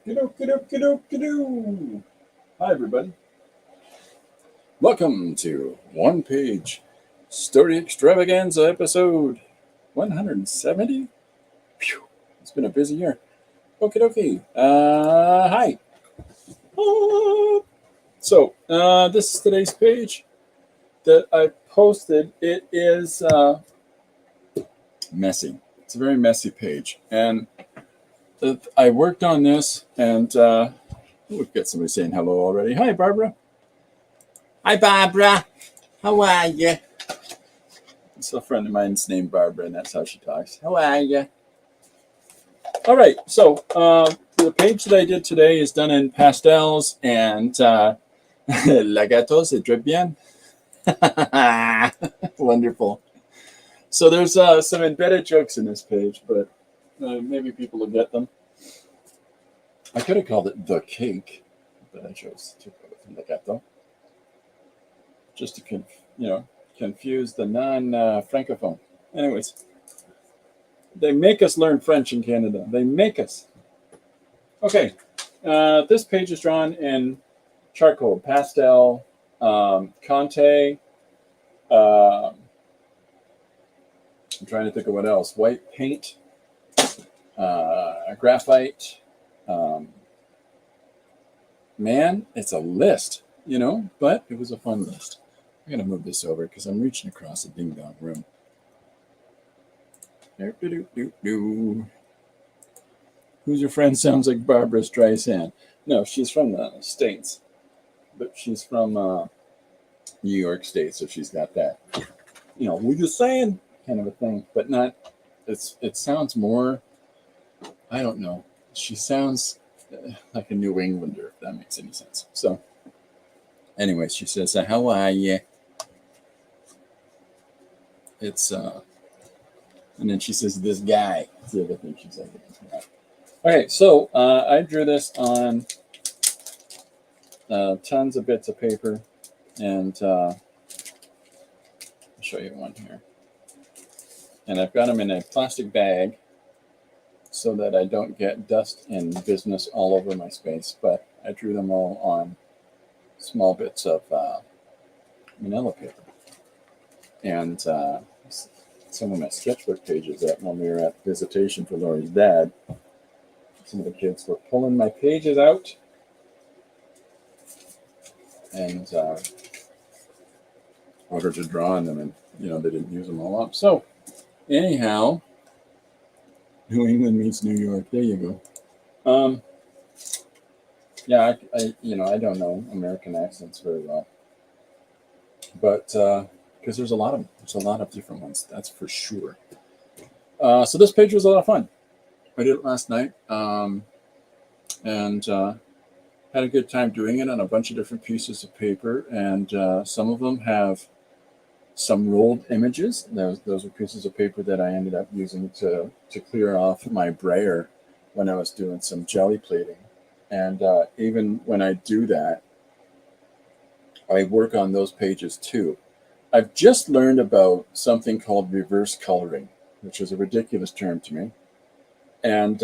Kidoo. Hi, everybody. Welcome to One Page Story Extravaganza episode 170. Phew, it's been a busy year. Okie dokie. Hi. This is today's page that I posted. It is messy. It's a very messy page. And I worked on this, and we've got somebody saying hello already. Hi, Barbara. Hi, Barbara. How are you? It's a friend of mine's named Barbara, and that's how she talks. How are you? All right, so the page that I did today is done in pastels, and la gâteau, c'est très bien. Wonderful. So there's some embedded jokes in this page, but maybe people will get them. I could have called it the cake, but I chose to go with la gâteau, just to confuse the non-francophone. Anyways, they make us learn French in Canada. They make us. Okay, this page is drawn in charcoal, pastel, Conte. I'm trying to think of what else. White paint, graphite. Man, it's a list, but it was a fun list. I'm going to move this over because I'm reaching across a ding-dong room. Who's your friend? Sounds like Barbara Streisand. No, she's from the States, but she's from New York State, so she's got that, we're just saying kind of a thing, but not, it sounds more, I don't know. She sounds like a New Englander, if that makes any sense. So anyway, she says, how are you? It's, and then she says, this guy. That's the other thing she said. Okay, so I drew this on tons of bits of paper, and I'll show you one here. And I've got them in a plastic bag so that I don't get dust and business all over my space, but I drew them all on small bits of manila paper. And some of my sketchbook pages that when we were at visitation for Lori's dad, some of the kids were pulling my pages out and ordered to draw on them, and they didn't use them all up. So anyhow, New England meets New York. There you go. Yeah, I don't know American accents very well, but because there's a lot of different ones, that's for sure. So this page was a lot of fun. I did it last night, and had a good time doing it on a bunch of different pieces of paper, and some of them have some rolled images. Those are pieces of paper that I ended up using to clear off my brayer when I was doing some jelly plating. And even when I do that, I work on those pages too. I've just learned about something called reverse coloring, which is a ridiculous term to me. And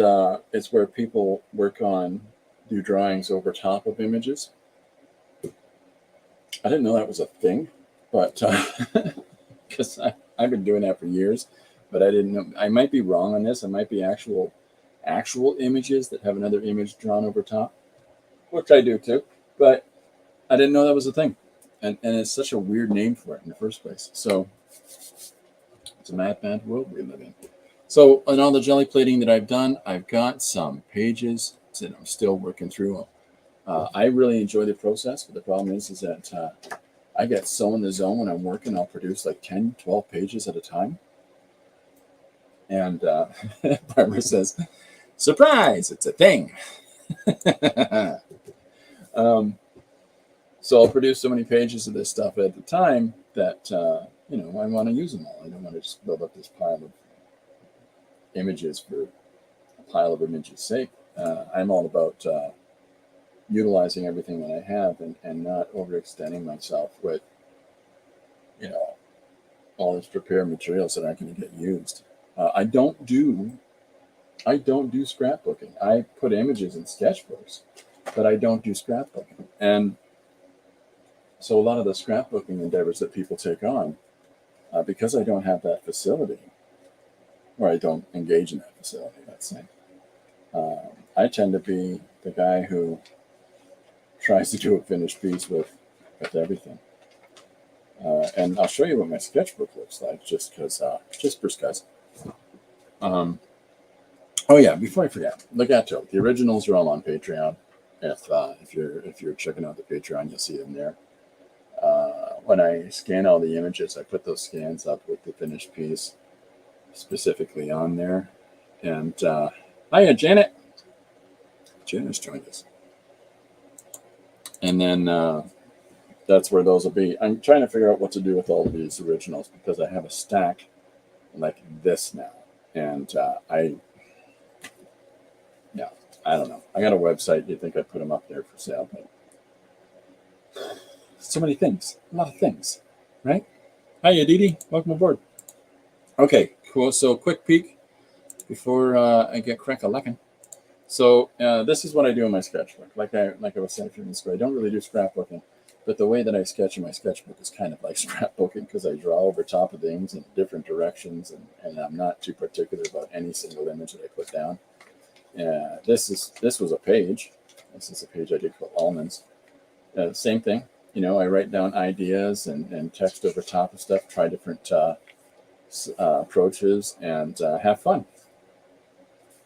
it's where people do drawings over top of images. I didn't know that was a thing, but because I've been doing that for years, but I didn't know. I might be wrong on this. It might be actual images that have another image drawn over top, which I do too, but I didn't know that was a thing. And it's such a weird name for it in the first place. So it's a mad world we live in. So on all the jelly plating that I've done, I've got some pages that I'm still working through. I really enjoy the process, but the problem is that I get so in the zone when I'm working, I'll produce like 10, 12 pages at a time. And Barbara says, surprise, it's a thing. So I'll produce so many pages of this stuff at the time that, I want to use them all. I don't want to just build up this pile of images for a pile of images' sake. I'm all about utilizing everything that I have and not overextending myself with, all these prepared materials that aren't going to get used. I don't do I don't do scrapbooking. I put images in sketchbooks, but I don't do scrapbooking. And so a lot of the scrapbooking endeavors that people take on, because I don't have that facility, or I don't engage in that facility, let's say, I tend to be the guy who tries to do a finished piece with everything. And I'll show you what my sketchbook looks like, just for guys. Oh yeah, before I forget, Legato. The originals are all on Patreon. If you're checking out the Patreon, you'll see them there. When I scan all the images, I put those scans up with the finished piece specifically on there. And hiya, Janet. Janet's joined us. And then that's where those will be. I'm trying to figure out what to do with all of these originals because I have a stack like this now. And I don't know. I got a website. You'd think I'd put them up there for sale, but so many things, a lot of things, right? Hi, Aditi. Welcome aboard. Okay, cool. So quick peek before I get crack-a-lackin'. So this is what I do in my sketchbook. Like I was saying a few minutes ago, I don't really do scrapbooking, but the way that I sketch in my sketchbook is kind of like scrapbooking because I draw over top of things in different directions, and I'm not too particular about any single image that I put down. This was a page. This is a page I did called Almonds. Same thing. I write down ideas and text over top of stuff, try different approaches, and have fun.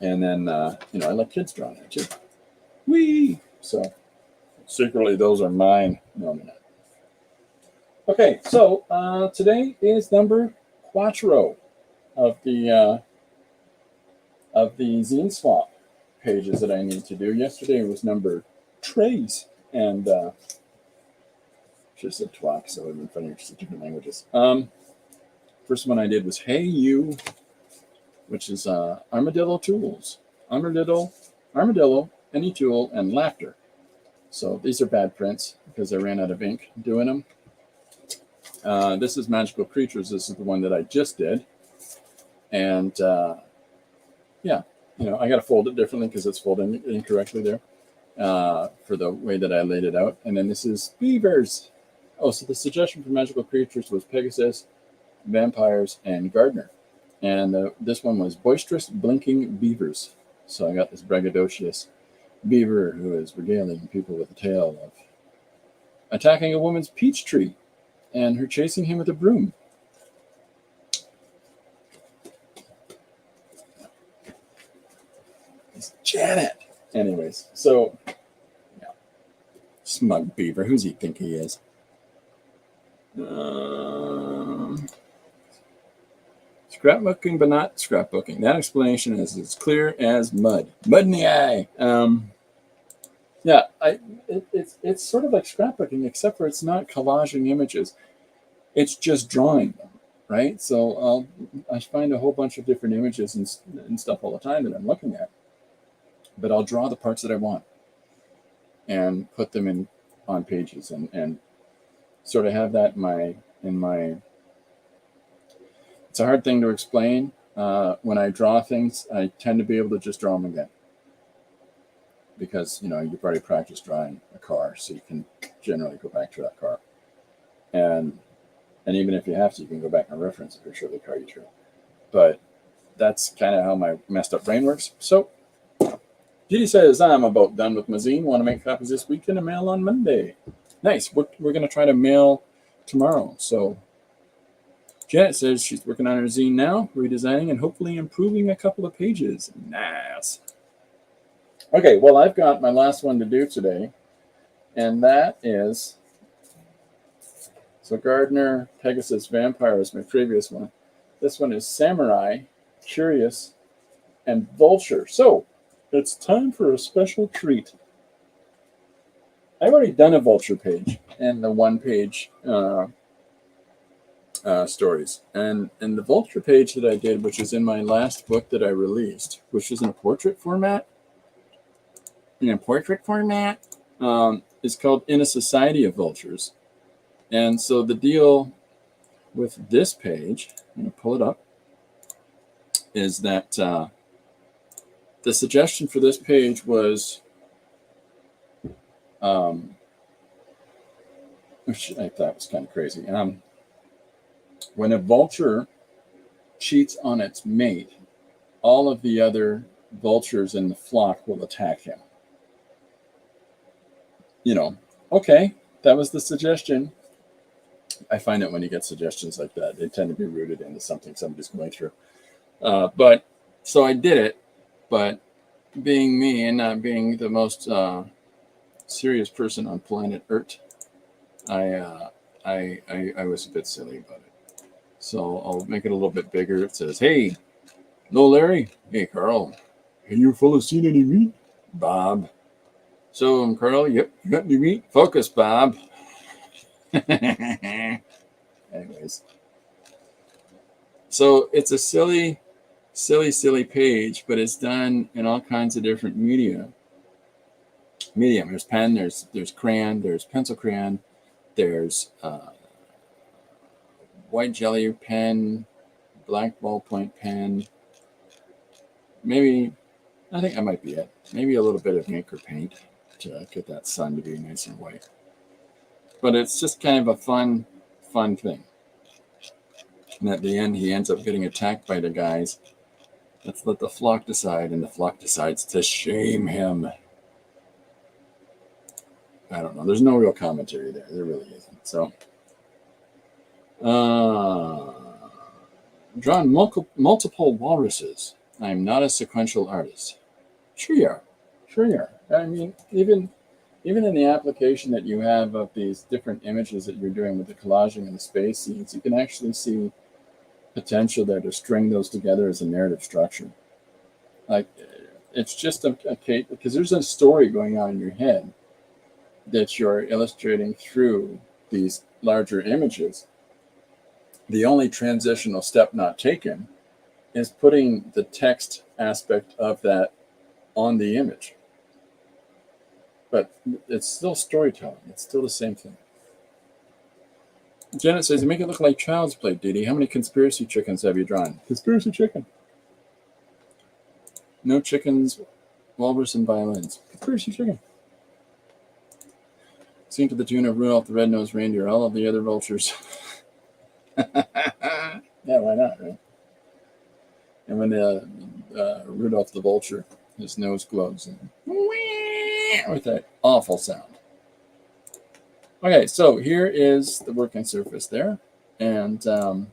And then, I like kids drawing there too. Whee! So secretly, those are mine. No, they're not. Okay, so today is number 4 of the Zine swap pages that I need to do. Yesterday was number trays, and should have said twak, so it would have been funnier to say different languages. First one I did was Hey You, which is armadillo tools. Armadillo, any tool, and laughter. So these are bad prints because I ran out of ink doing them. This is Magical Creatures. This is the one that I just did. And I got to fold it differently because it's folded incorrectly there for the way that I laid it out. And then this is Beavers. Oh, so the suggestion for Magical Creatures was Pegasus, Vampires, and Gardener. And this one was Boisterous Blinking Beavers. So I got this braggadocious beaver who is regaling people with a tale of attacking a woman's peach tree and her chasing him with a broom. It's Janet. Anyways, so yeah. Smug beaver. Who's he think he is? Scrapbooking, but not scrapbooking. That explanation is as clear as mud. Mud in the eye. It's sort of like scrapbooking, except for it's not collaging images. It's just drawing them, right? So I find a whole bunch of different images and stuff all the time that I'm looking at, but I'll draw the parts that I want and put them on pages and sort of have that in my. It's a hard thing to explain. When I draw things, I tend to be able to just draw them again. Because, you've already practiced drawing a car, so you can generally go back to that car. And even if you have to, you can go back and reference if you're sure the car you drew. But that's kind of how my messed up brain works. So, Judy says, I'm about done with my zine. Want to make copies this weekend and mail on Monday. Nice. We're going to try to mail tomorrow. So, Janet says she's working on her zine now, redesigning and hopefully improving a couple of pages. Nice. Okay, well, I've got my last one to do today, and that is, so Gardener, Pegasus, Vampire is my previous one. This one is Samurai, Curious, and Vulture. So, it's time for a special treat. I've already done a Vulture page and the one-page stories. And the Vulture page that I did, which is in my last book that I released, which is in a portrait format, is called In a Society of Vultures. And so the deal with this page, I'm going to pull it up, is that the suggestion for this page was, which I thought was kind of crazy. When a vulture cheats on its mate, all of the other vultures in the flock will attack him. Okay, that was the suggestion. I find that when you get suggestions like that, they tend to be rooted into something somebody's going through. But so I did it, but being me and not being the most serious person on planet Earth, I was a bit silly about it. So I'll make it a little bit bigger. It says, "Hey, no Larry. Hey, Carl. Hey, you fellas seen any meat? Bob. So, Carl, yep, you got any meat? Focus, Bob." Anyways. So it's a silly page, but it's done in all kinds of different medium. There's pen, there's crayon, there's pencil crayon, there's white jelly pen, black ballpoint pen. Maybe, I think that might be it. Maybe a little bit of ink or paint to get that sun to be nice and white. But it's just kind of a fun thing. And at the end, he ends up getting attacked by the guys. Let's let the flock decide, and the flock decides to shame him. I don't know. There's no real commentary there. There really isn't. So, drawn multiple walruses. I'm not a sequential artist. Sure you are. I mean, even in the application that you have of these different images that you're doing with the collaging and the space scenes, you can actually see potential there to string those together as a narrative structure. Like, it's just a case, because there's a story going on in your head that you're illustrating through these larger images. The only transitional step not taken is putting the text aspect of that on the image. But it's still storytelling. It's still the same thing. Janet says, "You make it look like child's play, Didi. How many conspiracy chickens have you drawn?" Conspiracy chicken. No chickens, walrus, and violins. Conspiracy chicken. Sing to the tune of Rudolph the Red-Nosed Reindeer. All of the other vultures. Yeah, why not, right? And when Rudolph the Vulture, his nose glows, and with that awful sound. Okay, so here is the working surface there. And so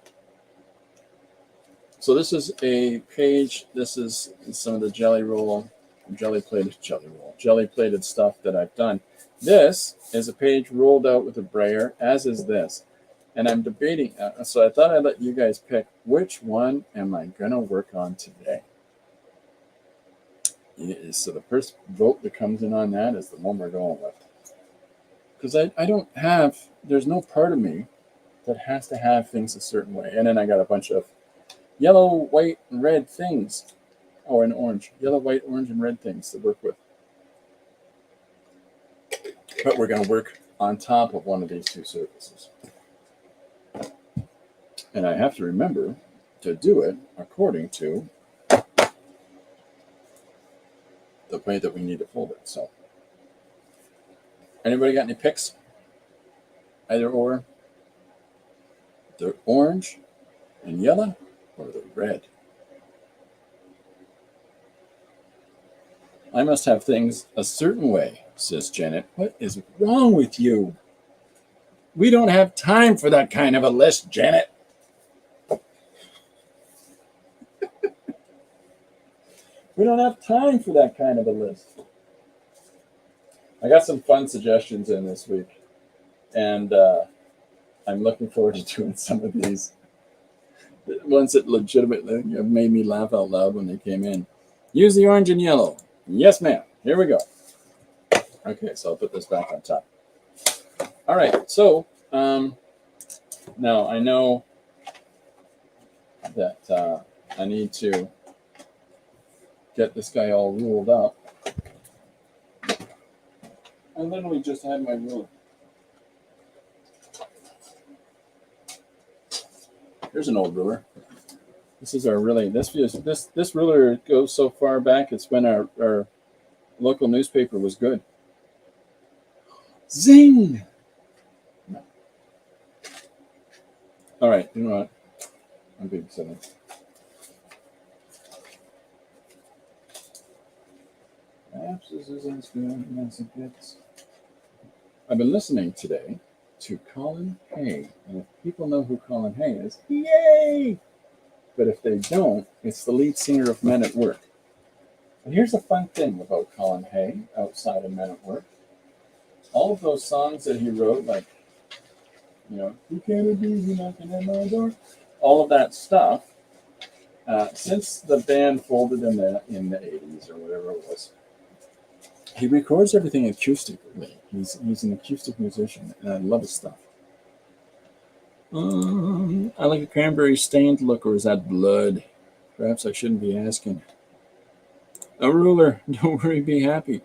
this is a page. This is some of the jelly plated stuff that I've done. This is a page rolled out with a brayer, as is this. And I'm debating, so I thought I'd let you guys pick which one am I going to work on today. So the first vote that comes in on that is the one we're going with. Because I don't have, there's no part of me that has to have things a certain way. And then I got a bunch of yellow, white, and red things. Oh, and orange. Yellow, white, orange, and red things to work with. But we're going to work on top of one of these two surfaces. And I have to remember to do it according to the way that we need to fold it. So, anybody got any picks? Either or? The orange and yellow or the red? I must have things a certain way, says Janet. What is wrong with you? We don't have time for that kind of a list, Janet. We don't have time for that kind of a list. I got some fun suggestions in this week, and I'm looking forward to doing some of these. The ones that legitimately have made me laugh out loud when they came in. Use the orange and yellow. Yes, ma'am. Here we go. Okay, so I'll put this back on top. All right, so now I know that I need to get this guy all ruled up. I literally just had my ruler. Here's an old ruler. This is our really this ruler goes so far back. It's when our local newspaper was good. Zing. No. All right, you know what? I'm being silly. Perhaps this isn't as good as it gets. I've been listening today to Colin Hay, and if people know who Colin Hay is, yay! But if they don't, it's the lead singer of Men at Work. And here's a fun thing about Colin Hay outside of Men at Work. All of those songs that he wrote, like, you know, who can it be knocking at my door? All of that stuff, since the band folded in the 80s or whatever it was, he records everything acoustically. He's an acoustic musician, and I love his stuff. I like a cranberry stained look, or is that blood? Perhaps I shouldn't be asking. A ruler, don't worry, be happy.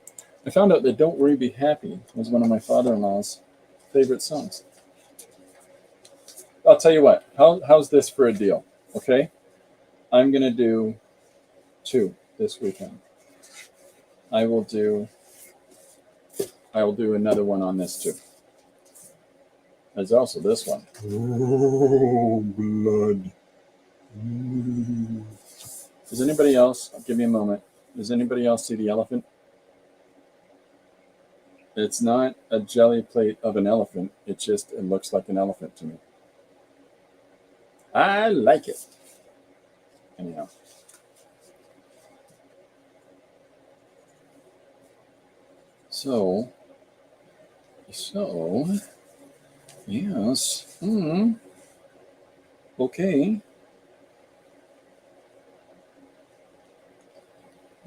I found out that Don't Worry, Be Happy was one of my father-in-law's favorite songs. I'll tell you what, how's this for a deal, okay? I'm going to do 2 this weekend. I will do another one on this too. There's also this one. Oh, blood. Does anybody else, I'll give you a moment. Does anybody else see the elephant? It's not a jelly plate of an elephant. It looks like an elephant to me. I like it. Anyhow. So, yes. Okay.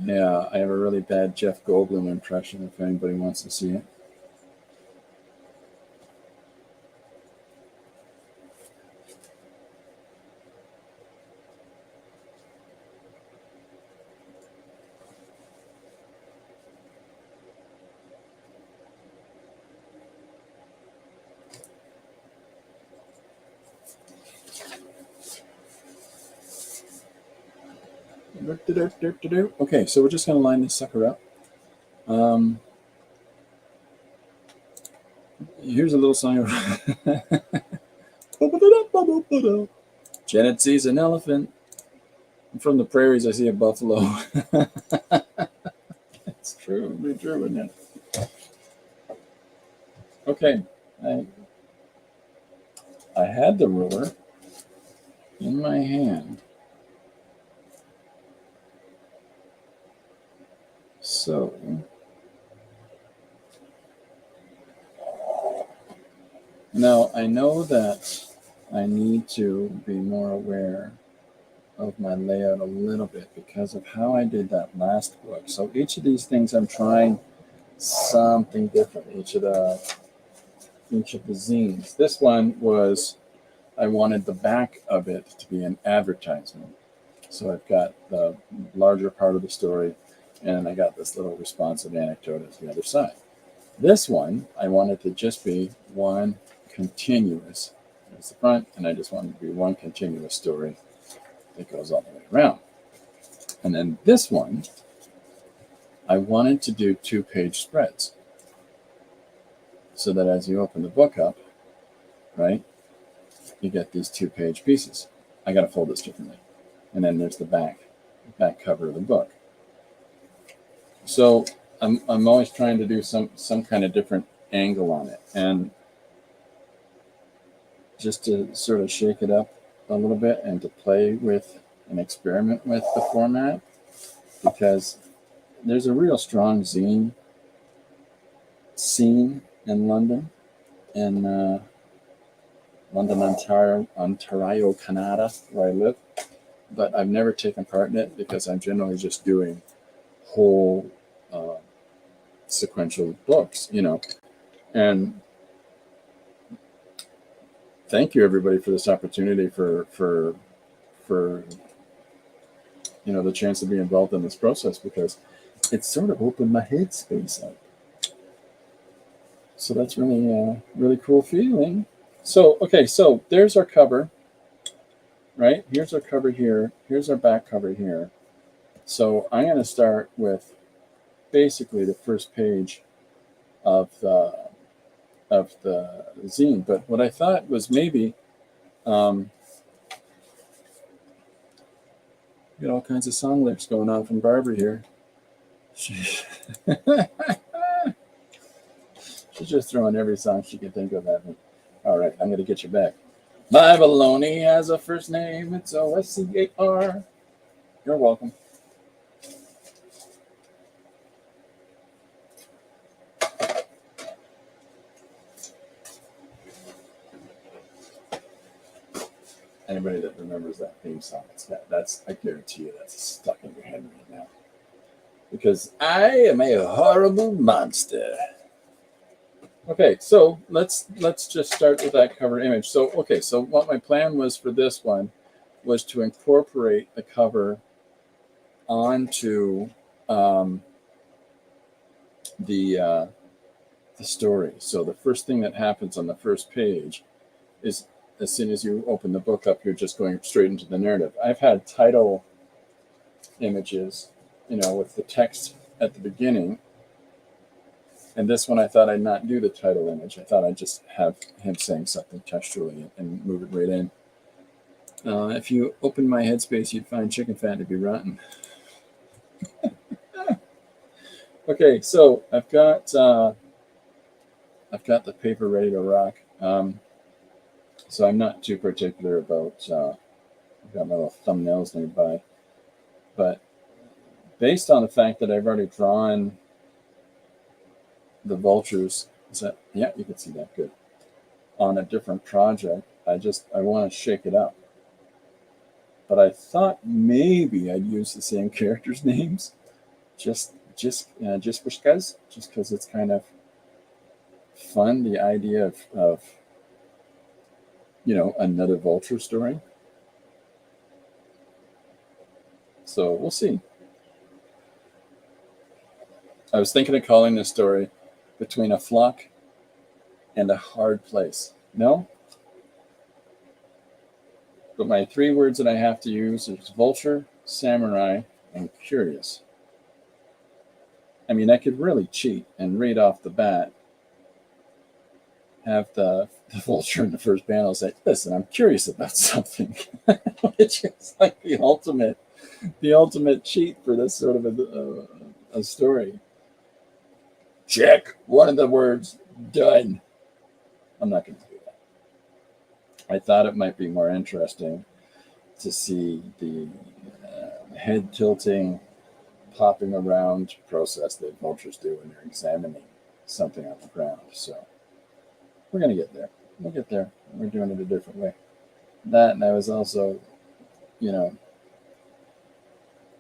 Yeah, I have a really bad Jeff Goldblum impression if anybody wants to see it. Okay, so we're just going to line this sucker up. Here's a little song. Janet sees an elephant. From the prairies, I see a buffalo. It's true. It's true, isn't it? Okay. I had the ruler in my hand. So, now I know that I need to be more aware of my layout a little bit because of how I did that last book. So each of these things I'm trying something different. Each of the zines. This one was, I wanted the back of it to be an advertisement. So I've got the larger part of the story, and I got this little responsive anecdote as the other side. This one, I wanted to just be one continuous. There's the front, and I just wanted to be one continuous story that goes all the way around. And then this one, I wanted to do 2-page spreads. So that as you open the book up, right, you get these 2-page pieces. I got to fold this differently. And then there's the back cover of the book. So I'm always trying to do some kind of different angle on it, and just to sort of shake it up a little bit and to play with and experiment with the format, because there's a real strong zine scene in London, Ontario, Canada, where I live. But I've never taken part in it because I'm generally just doing whole sequential books, And thank you, everybody, for this opportunity for the chance to be involved in this process, because it's sort of opened my headspace up. So that's really cool feeling. So, okay, so there's our cover. right? Here's our cover here. Here's our back cover here. So I'm going to start with basically the first page of the zine. But what I thought was maybe get all kinds of song lyrics going on from Barbara here. She's just throwing every song she can think of at me. All right, I'm going to get you back. My baloney has a first name. It's OSCAR. You're welcome. Anybody that remembers that theme song, that's I guarantee you that's stuck in your head right now. Because I am a horrible monster. Okay, so let's just start with that cover image. So what my plan was for this one was to incorporate the cover onto the story. So the first thing that happens on the first page is, as soon as you open the book up, you're just going straight into the narrative. I've had title images, with the text at the beginning. And this one, I thought I'd not do the title image. I thought I'd just have him saying something textually and move it right in. If you open my headspace, you'd find chicken fat to be rotten. Okay, so I've got the paper ready to rock. So I'm not too particular about. I've got my little thumbnails nearby, but based on the fact that I've already drawn the vultures, you can see that good, on a different project, I want to shake it up. But I thought maybe I'd use the same characters' names, just because it's kind of fun, the idea of another vulture story. So we'll see. I was thinking of calling this story Between a Flock and a Hard Place. No? But my 3 words that I have to use is vulture, samurai, and curious. I mean, I could really cheat and right off the bat have the vulture in the first panel say, listen, I'm curious about something, which is like the ultimate cheat for this sort of a story. Check one of the words, done. I'm not going to do that. I thought it might be more interesting to see the head tilting, popping around process that vultures do when they're examining something on the ground. So we're going to get there. We'll get there. We're doing it a different way. That, and I was also,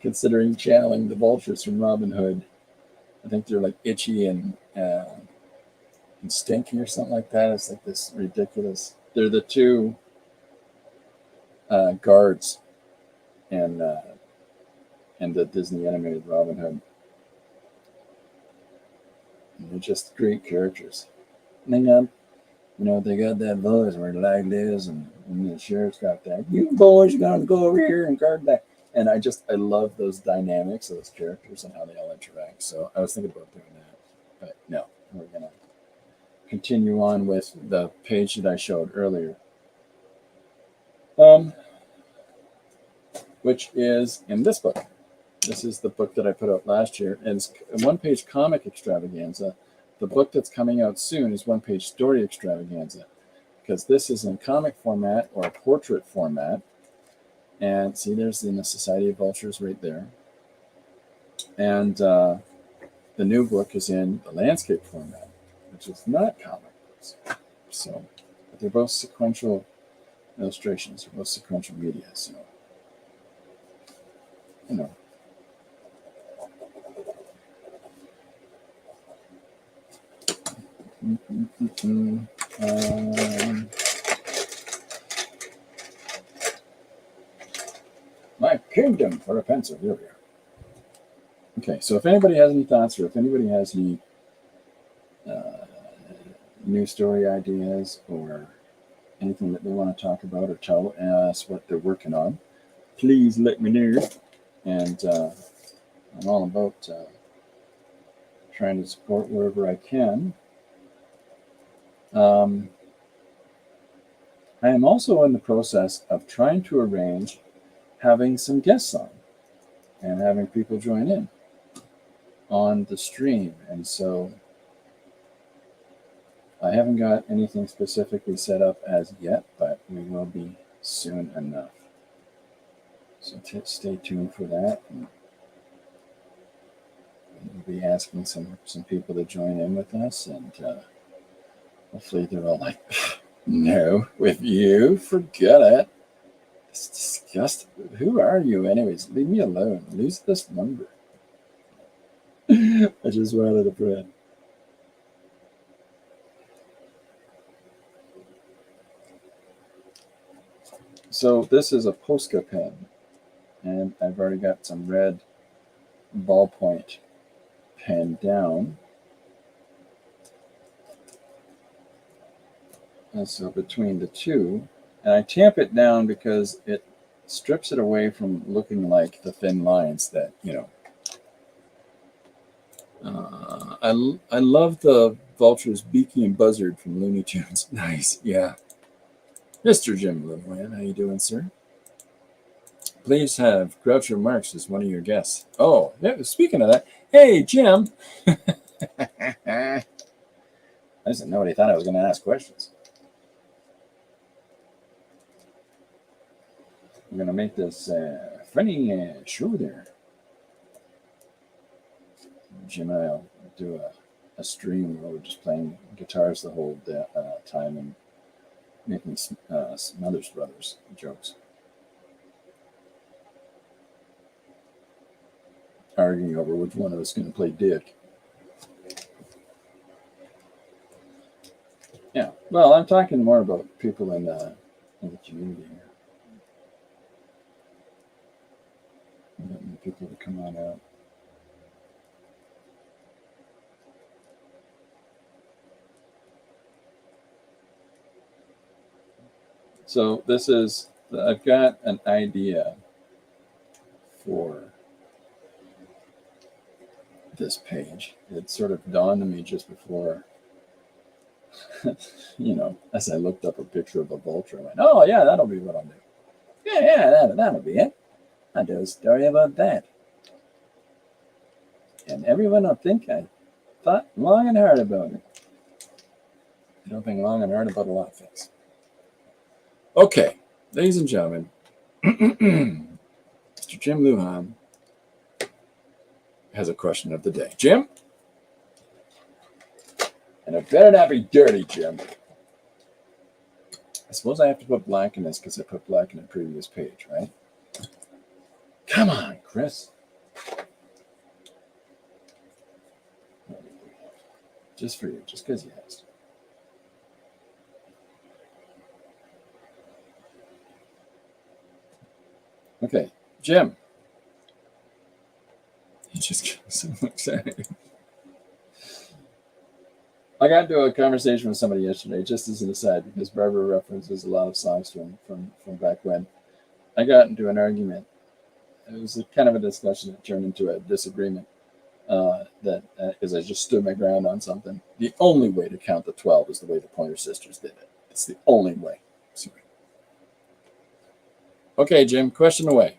considering channeling the vultures from Robin Hood. I think they're like Itchy and Stinky or something like that. It's like this ridiculous. They're the 2 guards in the Disney animated Robin Hood. And they're just great characters. And they got that voice where like this, and the sheriff's got that. You boys are gonna go over here and guard that. And I love those dynamics of those characters and how they all interact. So I was thinking about doing that, but no, we're gonna continue on with the page that I showed earlier, which is in this book. This is the book that I put out last year, and it's a 1-page comic extravaganza. The book that's coming out soon is 1-page story extravaganza, because this is in comic format or portrait format. And see, there's in the Society of Vultures right there. And the new book is in the landscape format, which is not comic books. So, but they're both sequential illustrations. They're both sequential media. So, my kingdom for a pencil. Here we are. Okay, so if anybody has any thoughts, or if anybody has any new story ideas, or anything that they want to talk about or tell us what they're working on, please let me know. And I'm all about trying to support wherever I can. I am also in the process of trying to arrange having some guests on and having people join in on the stream. And so I haven't got anything specifically set up as yet, but we will be soon enough. So stay tuned for that. And we'll be asking some people to join in with us, and hopefully they're all like, no, with you, forget it. It's disgusting. Who are you anyways? Leave me alone. Lose this number. I just wanted a bread. So this is a Posca pen, and I've already got some red ballpoint pen down. And so between the two, and I tamp it down because it strips it away from looking like the thin lines that, you know. I love the vultures Beaky and Buzzard from Looney Tunes. Nice, yeah. Mr. Jim Lewin, how you doing, sir? Please have Groucho Marx as one of your guests. Oh, yeah, speaking of that, hey, Jim. I just didn't know what he thought I was going to ask questions. I'm going to make this funny show there. Jim and I will do a stream where we're just playing guitars the whole time and making Smothers Brothers jokes. Arguing over which one of us is going to play Dick. Yeah, well, I'm talking more about people in the community here. I'm getting people to come on out. So this is, I've got an idea for this page. It sort of dawned on me just before, you know, as I looked up a picture of a vulture, I went, oh yeah, that'll be what I'll do. Yeah, that'll be it. I'll do a story about that. And everyone will think I thought long and hard about it. I don't think long and hard about a lot of things. Okay, ladies and gentlemen, Mr. Jim Lujan has a question of the day. Jim? And it better not be dirty, Jim. I suppose I have to put black in this because I put black in the previous page, right? Come on, Chris. Just for you, just because you asked. Okay, Jim. He just got so excited. I got into a conversation with somebody yesterday, just as an aside, because Barbara references a lot of songs from back when. I got into an argument. It was kind of a discussion that turned into a disagreement. Because I just stood my ground on something. The only way to count the 12 is the way the Pointer Sisters did it. It's the only way. Sorry. Okay, Jim, question away.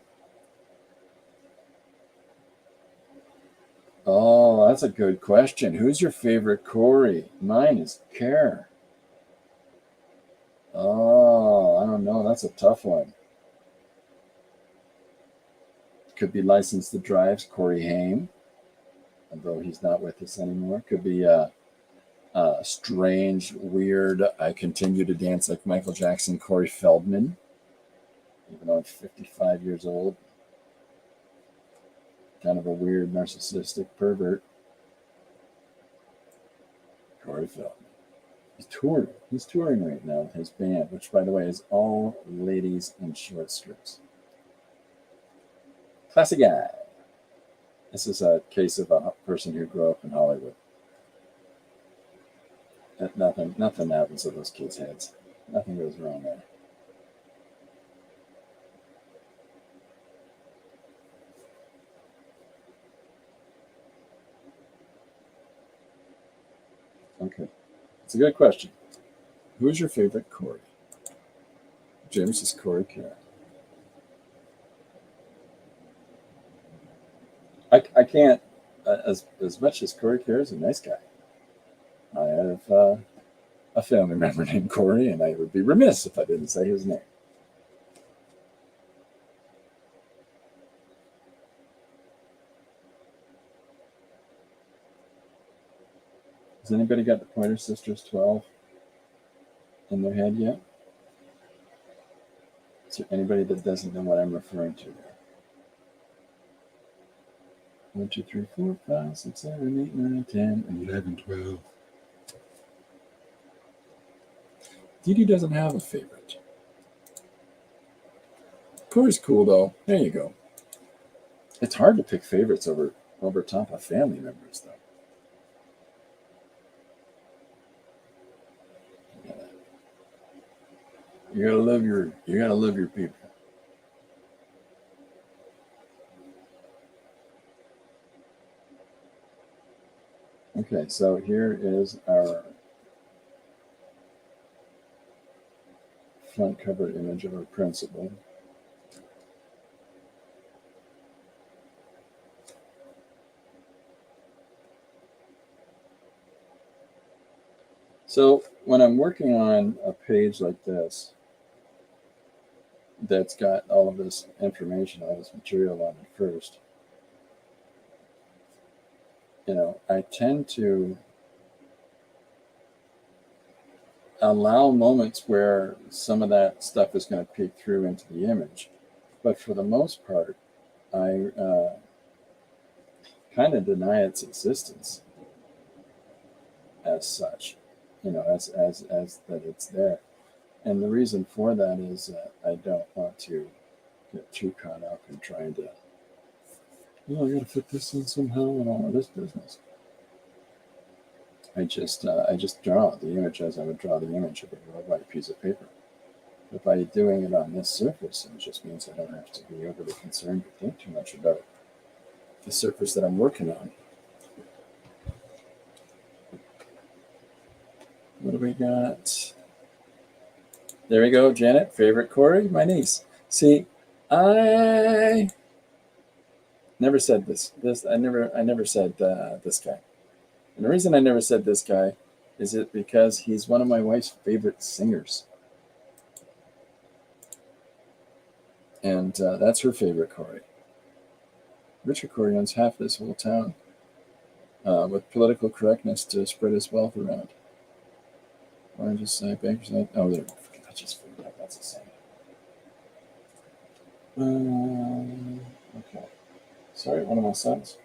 Oh, that's a good question. Who's your favorite Corey? Mine is Care. Oh, I don't know. That's a tough one. Could be License to Drive's Corey Haim, although he's not with us anymore. Could be strange, weird, I continue to dance like Michael Jackson, Corey Feldman, even though I'm 55 years old. Kind of a weird, narcissistic pervert. Corey Feldman. He's touring. He's touring right now with his band, which, by the way, is all ladies in short skirts. Classic guy. This is a case of a person who grew up in Hollywood. Nothing happens to those kids' heads. Nothing goes wrong there. Okay, it's a good question. Who's your favorite Corey? James is Corey Karen. I can't, as much as Corey Karen is a nice guy. I have a family member named Corey, and I would be remiss if I didn't say his name. Has anybody got the Pointer Sisters 12 in their head yet? Is there anybody that doesn't know what I'm referring to there? 1, 2, 3, 4, 5, 6, 7, 8, 9, 10, and 11, 12. Dee Dee doesn't have a favorite. Corey's cool though. There you go. It's hard to pick favorites over top of family members though. You gotta love your people. Okay, so here is our front cover image of our principal. So when I'm working on a page like this, that's got all of this information, all this material on it first, I tend to allow moments where some of that stuff is going to peek through into the image. But for the most part, I kind of deny its existence as such, as that it's there. And the reason for that is that I don't want to get too caught up in trying to, I got to fit this in somehow and all of this business. I just draw the image as I would draw the image of a white piece of paper. But by doing it on this surface, it just means I don't have to be overly concerned or think too much about the surface that I'm working on. What do we got? There we go, Janet. Favorite Corey? My niece. See, I never said this. I never said this guy. And the reason I never said this guy is it because he's one of my wife's favorite singers. And that's her favorite Corey. Richard Corey owns half this whole town with political correctness to spread his wealth around. Orange side, banker's side. Oh, there. I just figured out that's the same. Okay. Sorry, one of my sons.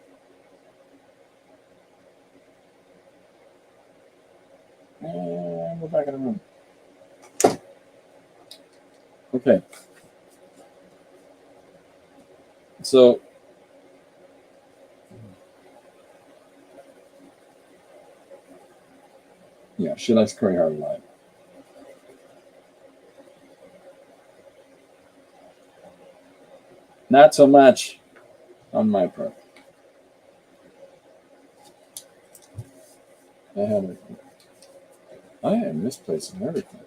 And we're back in the room. Okay. So, yeah, she likes Corey Hart a lot. Not so much on my part. I am misplacing everything.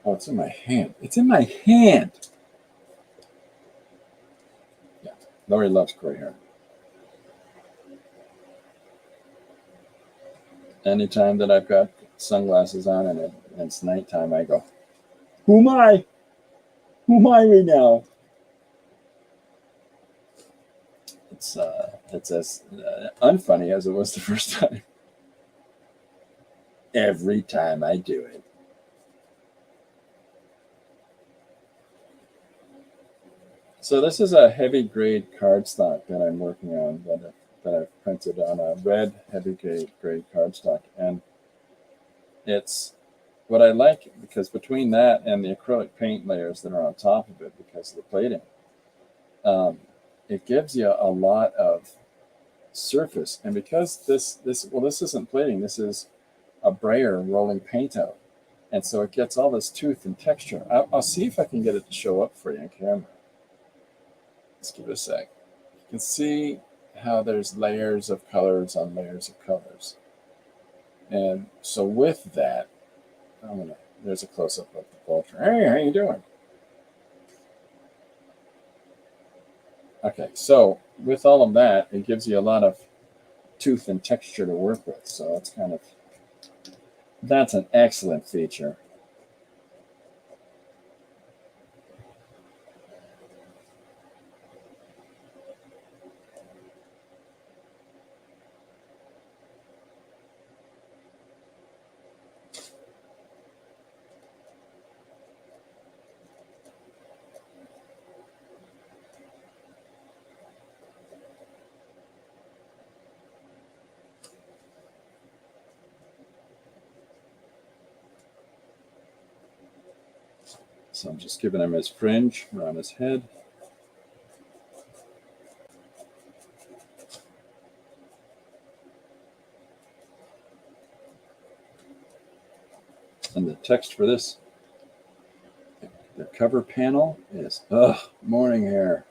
Oh, it's in my hand. It's in my hand. Yeah, Lori loves Corey Hart. Anytime that I've got sunglasses on and it's nighttime, I go, "Who am I? Who am I right now?" It's as unfunny as it was the first time. Every time I do it. So this is a heavy grade cardstock that I'm working on that I've printed on a red heavy grade cardstock, and it's what I like because between that and the acrylic paint layers that are on top of it because of the plating, it gives you a lot of surface. And because this isn't plating, this is a brayer rolling paint out, And so it gets all this tooth and texture. I'll see if I can get it to show up for you on camera. Let's give it a sec. You can see how there's layers of colors on layers of colors. And so with that, there's a close-up of the vulture. Hey, how you doing? Okay, so with all of that, it gives you a lot of tooth and texture to work with. So that's an excellent feature. So I'm just giving him his fringe around his head. And the text for this, the cover panel is, morning hair.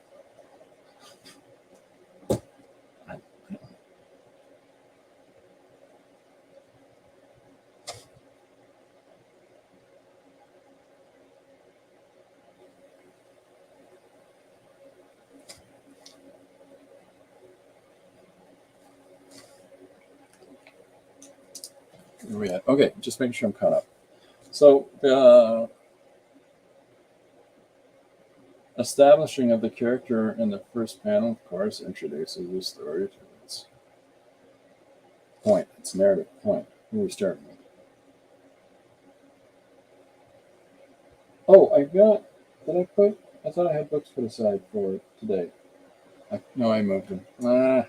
Where we at? Okay, just making sure I'm caught up. So establishing of the character in the first panel, of course, introduces the story to its point, its narrative point. Who are we starting with? Oh, I thought I had books put aside for today. No, I moved them. I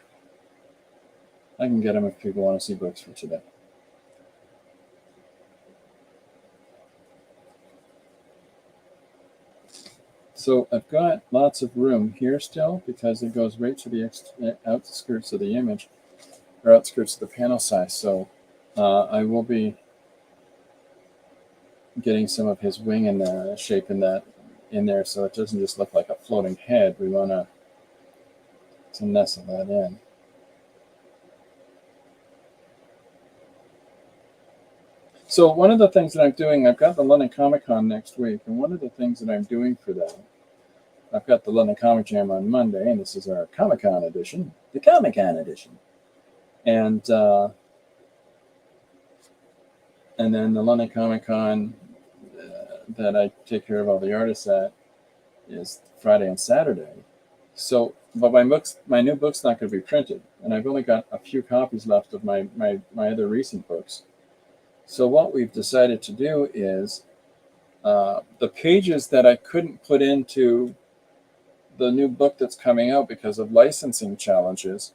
can get them if people want to see books for today. So I've got lots of room here still because it goes right to the outskirts of the image, or outskirts of the panel size. So I will be getting some of his wing and shape in there, so it doesn't just look like a floating head. We want to nestle that in. So one of the things that I'm doing, I've got the London Comic Con next week, and one of the things that I'm doing for that, I've got the London Comic Jam on Monday, and this is our Comic Con edition, the Comic Con edition, and then the London Comic Con that I take care of all the artists at is Friday and Saturday. So, but my new book's not going to be printed, and I've only got a few copies left of my other recent books. So what we've decided to do is the pages that I couldn't put into the new book that's coming out because of licensing challenges,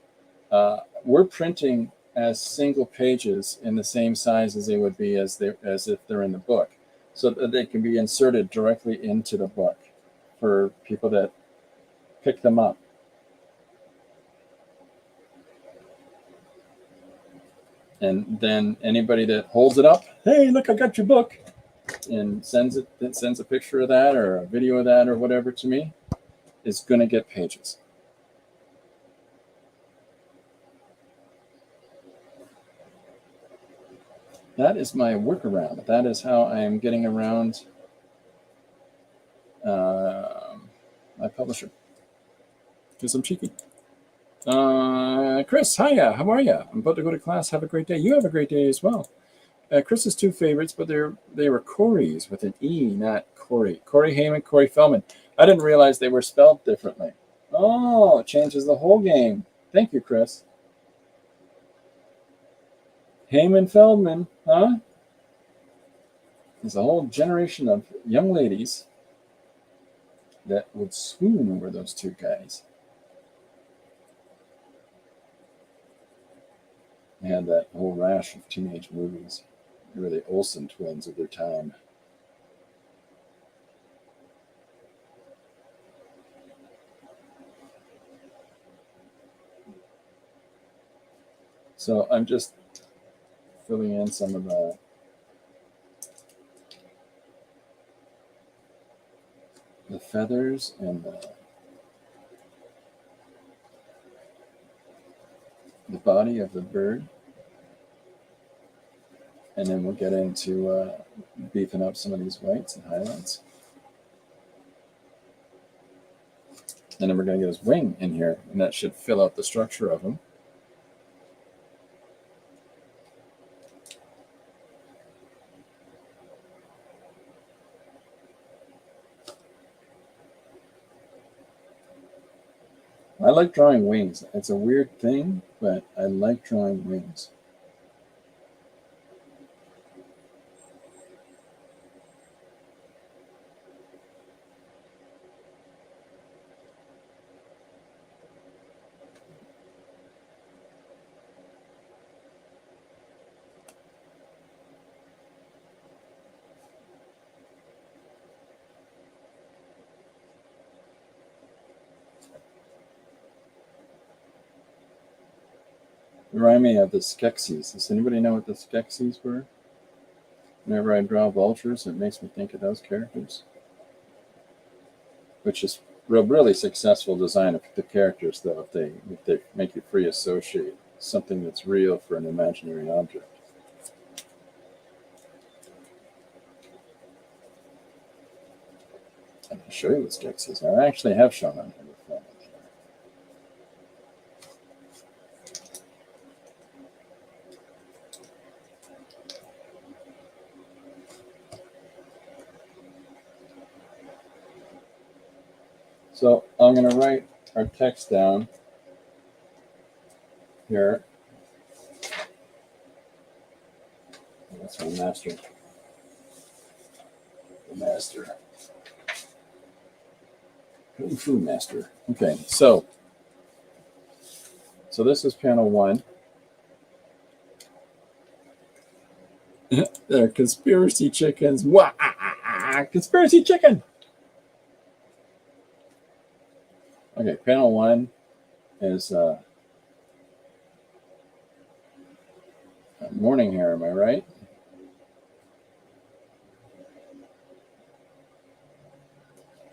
we're printing as single pages in the same size as they would be as if they're in the book, so that they can be inserted directly into the book for people that pick them up. And then anybody that holds it up, hey, look, I got your book, and sends a picture of that or a video of that or whatever to me, is going to get pages. That is my workaround. That is how I am getting around my publisher, because I'm cheeky. Chris, hiya, how are you? I'm about to go to class. Have a great day. You have a great day as well. Chris's two favorites, but they were Corey's with an E, not Corey. Corey Heyman, Corey Feldman. I didn't realize they were spelled differently. Oh, it changes the whole game. Thank you, Chris. Heyman Feldman, huh? There's a whole generation of young ladies that would swoon over those two guys. They had that whole rash of teenage movies. They were the Olsen twins of their time. So I'm just filling in some of the feathers and the body of the bird. And then we'll get into beefing up some of these whites and highlights. And then we're going to get his wing in here, and that should fill out the structure of him. I like drawing wings. It's a weird thing, but I like drawing wings. Remind me of the Skeksis. Does anybody know what the Skeksis were? Whenever I draw vultures, it makes me think of those characters. Which is really successful design of the characters, though, if they make you free associate something that's real for an imaginary object. I can show you what Skeksis are. I actually have shown on here before. So I'm going to write our text down here. That's my master. The master. Kung Fu master. Okay, so this is panel 1. They're conspiracy chickens. Wah! Conspiracy chicken! Okay, panel 1 is morning hair, am I right?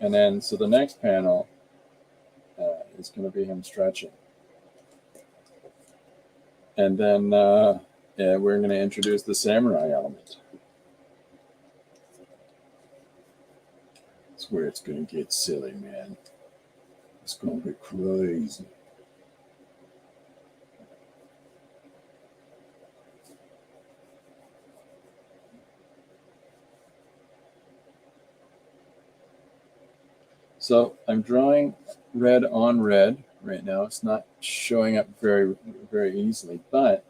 And then, so the next panel is going to be him stretching. And then we're going to introduce the samurai element. That's where it's going to get silly, man. It's going to be crazy. So I'm drawing red on red right now. It's not showing up very, very easily, but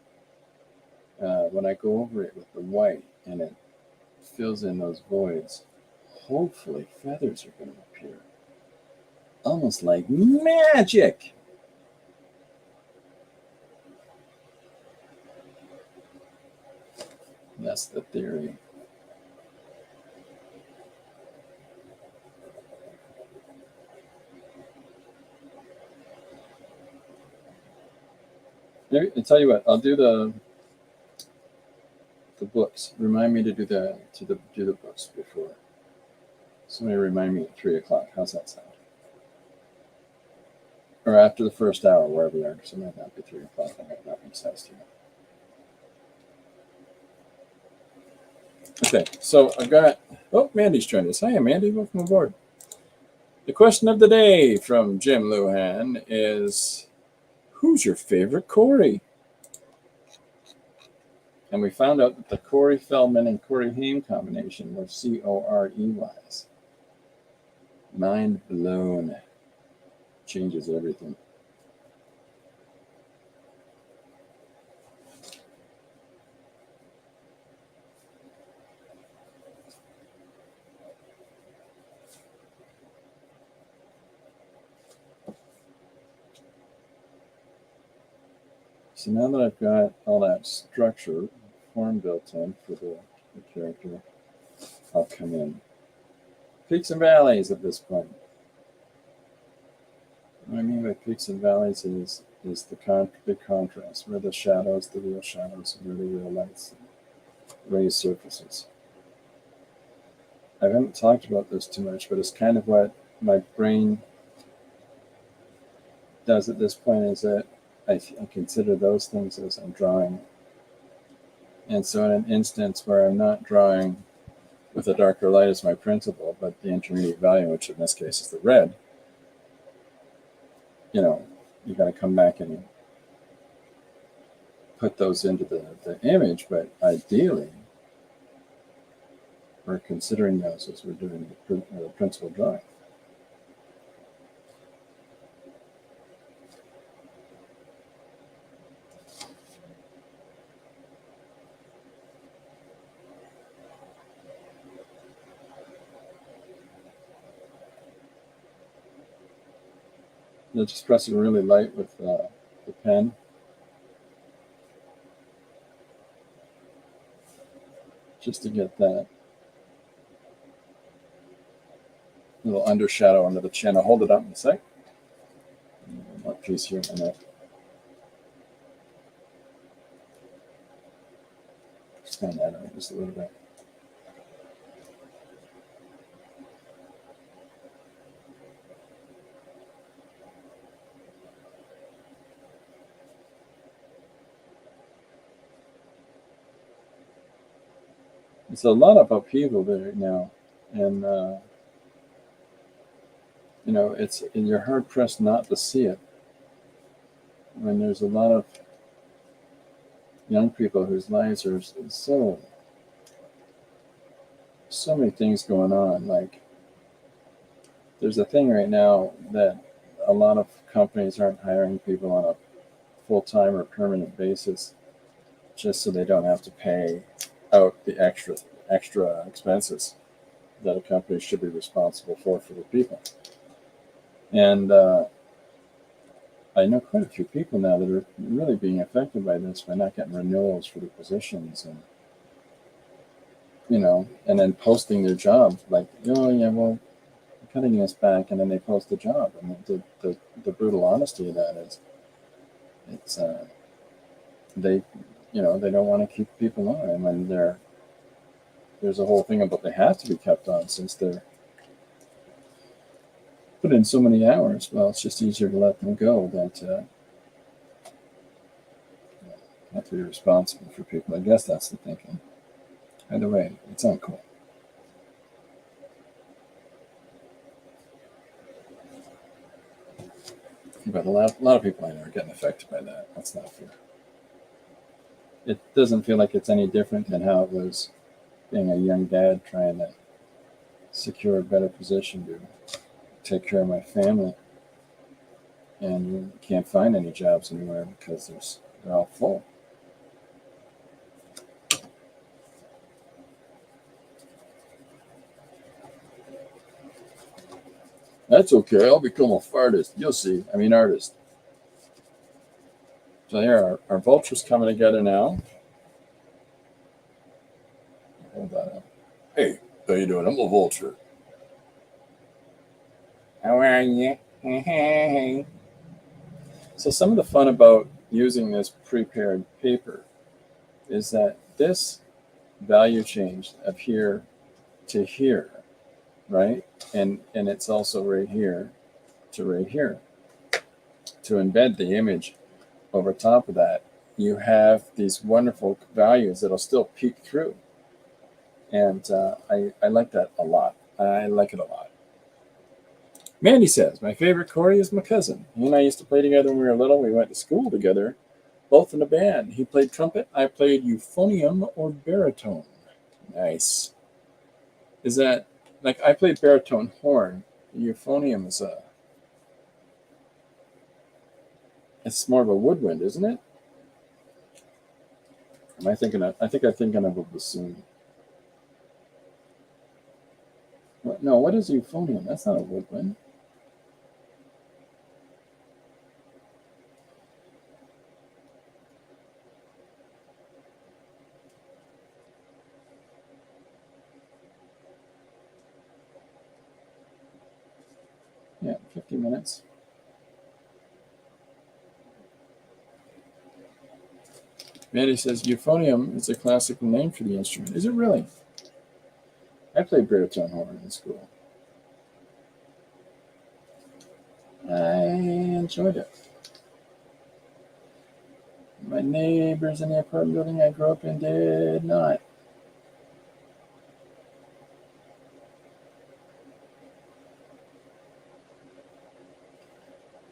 when I go over it with the white and it fills in those voids, hopefully feathers are going to appear. Almost like magic. That's the theory. Maybe, I'll tell you what, I'll do the books. Remind me to do the books before. Somebody remind me at 3 o'clock. How's that sound? Or after the first hour, wherever you are, because it might not be 3 o'clock. That might not make sense to you. Okay, so I've got, oh, Mandy's joined us. Hi, Mandy, welcome aboard. The question of the day from Jim Luhan is, who's your favorite Corey? And we found out that the Corey Feldman and Corey Haim combination were Coreys. Mind blown. Changes everything. So now that I've got all that structure, form built in for the character, I'll come in. Peaks and valleys at this point. What I mean by peaks and valleys is the big contrast, where the shadows, the real shadows, and where the real lights, raised surfaces. I haven't talked about this too much, but it's kind of what my brain does at this point is that I consider those things as I'm drawing. And so in an instance where I'm not drawing with a darker light as my principal, but the intermediate value, which in this case is the red, you know, you got to come back and put those into the image. But ideally, we're considering those as we're doing the principal drawing. Just press it really light with the pen. Just to get that little undershadow under the chin. I'll hold it up in a sec. One piece here and that. Expand that out just a little bit. There's a lot of upheaval there now, and you know, you're hard pressed not to see it when there's a lot of young people whose lives are so many things going on. Like, there's a thing right now that a lot of companies aren't hiring people on a full-time or permanent basis just so they don't have to pay out the extra expenses that a company should be responsible for the people. And I know quite a few people now that are really being affected by this, by not getting renewals for the positions, and you know, and then posting their job like, oh yeah, well, I'm cutting this back, and then they post the job. I mean, the brutal honesty of that is, it's they, you know, they don't want to keep people on, and when there's a whole thing about they have to be kept on since they're put in so many hours. Well, it's just easier to let them go than to have to be responsible for people. I guess that's the thinking. Either way, it's uncool. But a lot of people I know are getting affected by that. That's not fair. It doesn't feel like it's any different than how it was being a young dad trying to secure a better position to take care of my family, and you can't find any jobs anywhere because they're all full. That's okay. I'll become a fartist. You'll see. I mean, artist. So here, our vulture's coming together now. Hold that up. Hey, how you doing? I'm a vulture. How are you? Hey. So some of the fun about using this prepared paper is that this value change of here to here, right? And it's also right here to right here. To embed the image over top of that, you have these wonderful values that'll still peek through. And I like that a lot. I like it a lot. Mandy says, my favorite Corey is my cousin. He and I used to play together when we were little. We went to school together, both in a band. He played trumpet. I played euphonium or baritone. Nice. Is that, like, I played baritone horn. Euphonium is it's more of a woodwind, isn't it? Am I thinking of, I think I'm thinking of a bassoon. No, what is euphonium? That's not a woodwind. Yeah, 50 minutes. Mandy says euphonium is a classical name for the instrument. Is it really? I played baritone horn in school. I enjoyed it. My neighbors in the apartment building I grew up in did not.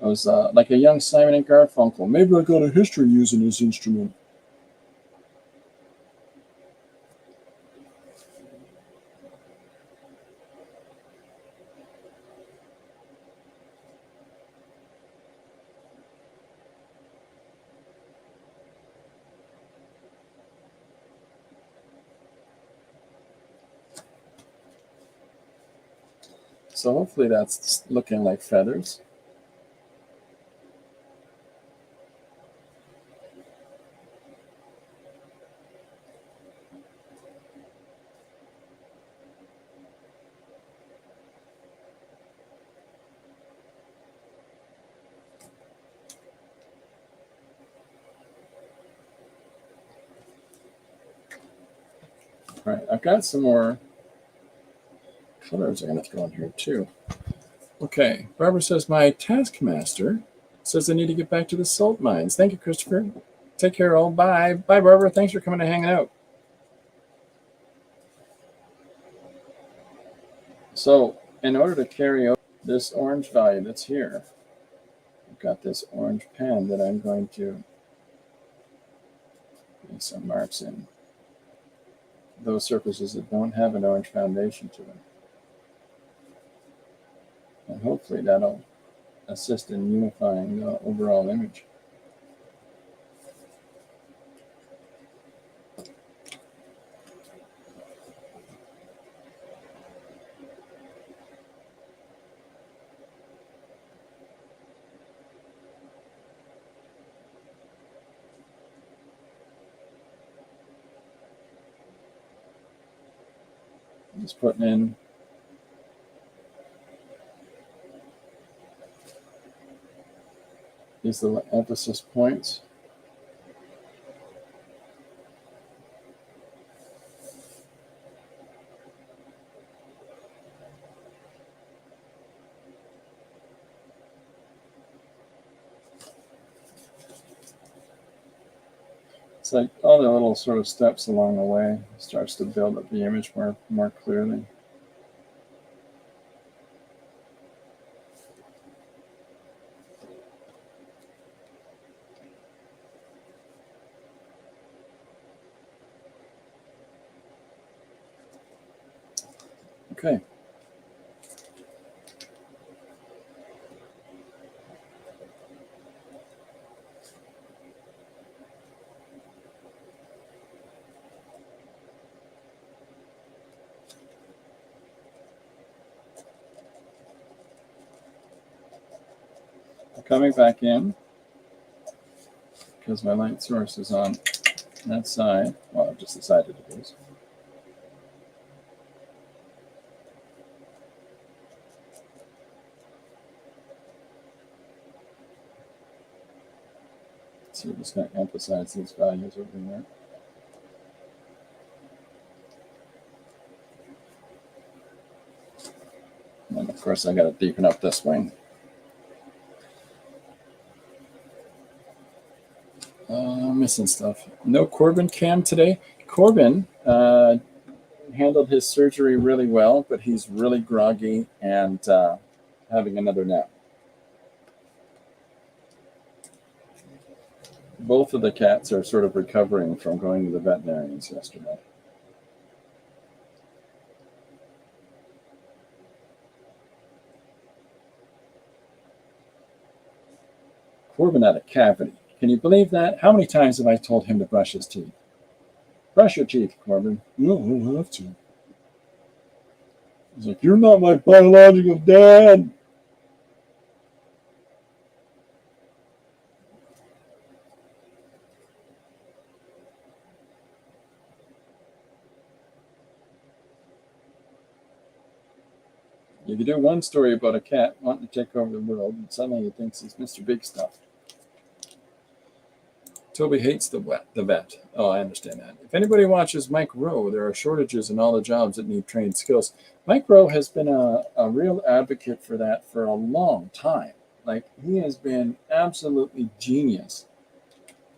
I was like a young Simon and Garfunkel. Maybe I got a history using this instrument. So hopefully that's looking like feathers. All right, I've got some more colors I'm going to throw in here too. Okay, Barbara says, my taskmaster says I need to get back to the salt mines. Thank you, Christopher. Take care, all. Bye. Bye, Barbara. Thanks for coming and hanging out. So, in order to carry out this orange value that's here, I've got this orange pen that I'm going to make some marks in. Those surfaces that don't have an orange foundation to them. And hopefully that'll assist in unifying the overall image. Just putting in these little emphasis points. It's like all the little sort of steps along the way starts to build up the image more clearly. Okay. Coming back in, because my light source is on that side. Well, I've just decided it is. So we're just going to emphasize these values over there. And of course, I got to deepen up this wing. Missing stuff. No Corbin cam today. Corbin handled his surgery really well, but he's really groggy and having another nap. Both of the cats are sort of recovering from going to the veterinarians yesterday. Corbin had a cavity. Can you believe that? How many times have I told him to brush his teeth? Brush your teeth, Corbin. No, I don't have to. He's like, you're not my biological dad. You can do one story about a cat wanting to take over the world, and suddenly he thinks he's Mr. Big Stuff. Toby hates the vet. Oh, I understand that. If anybody watches Mike Rowe, there are shortages in all the jobs that need trained skills. Mike Rowe has been a real advocate for that for a long time. Like, he has been absolutely genius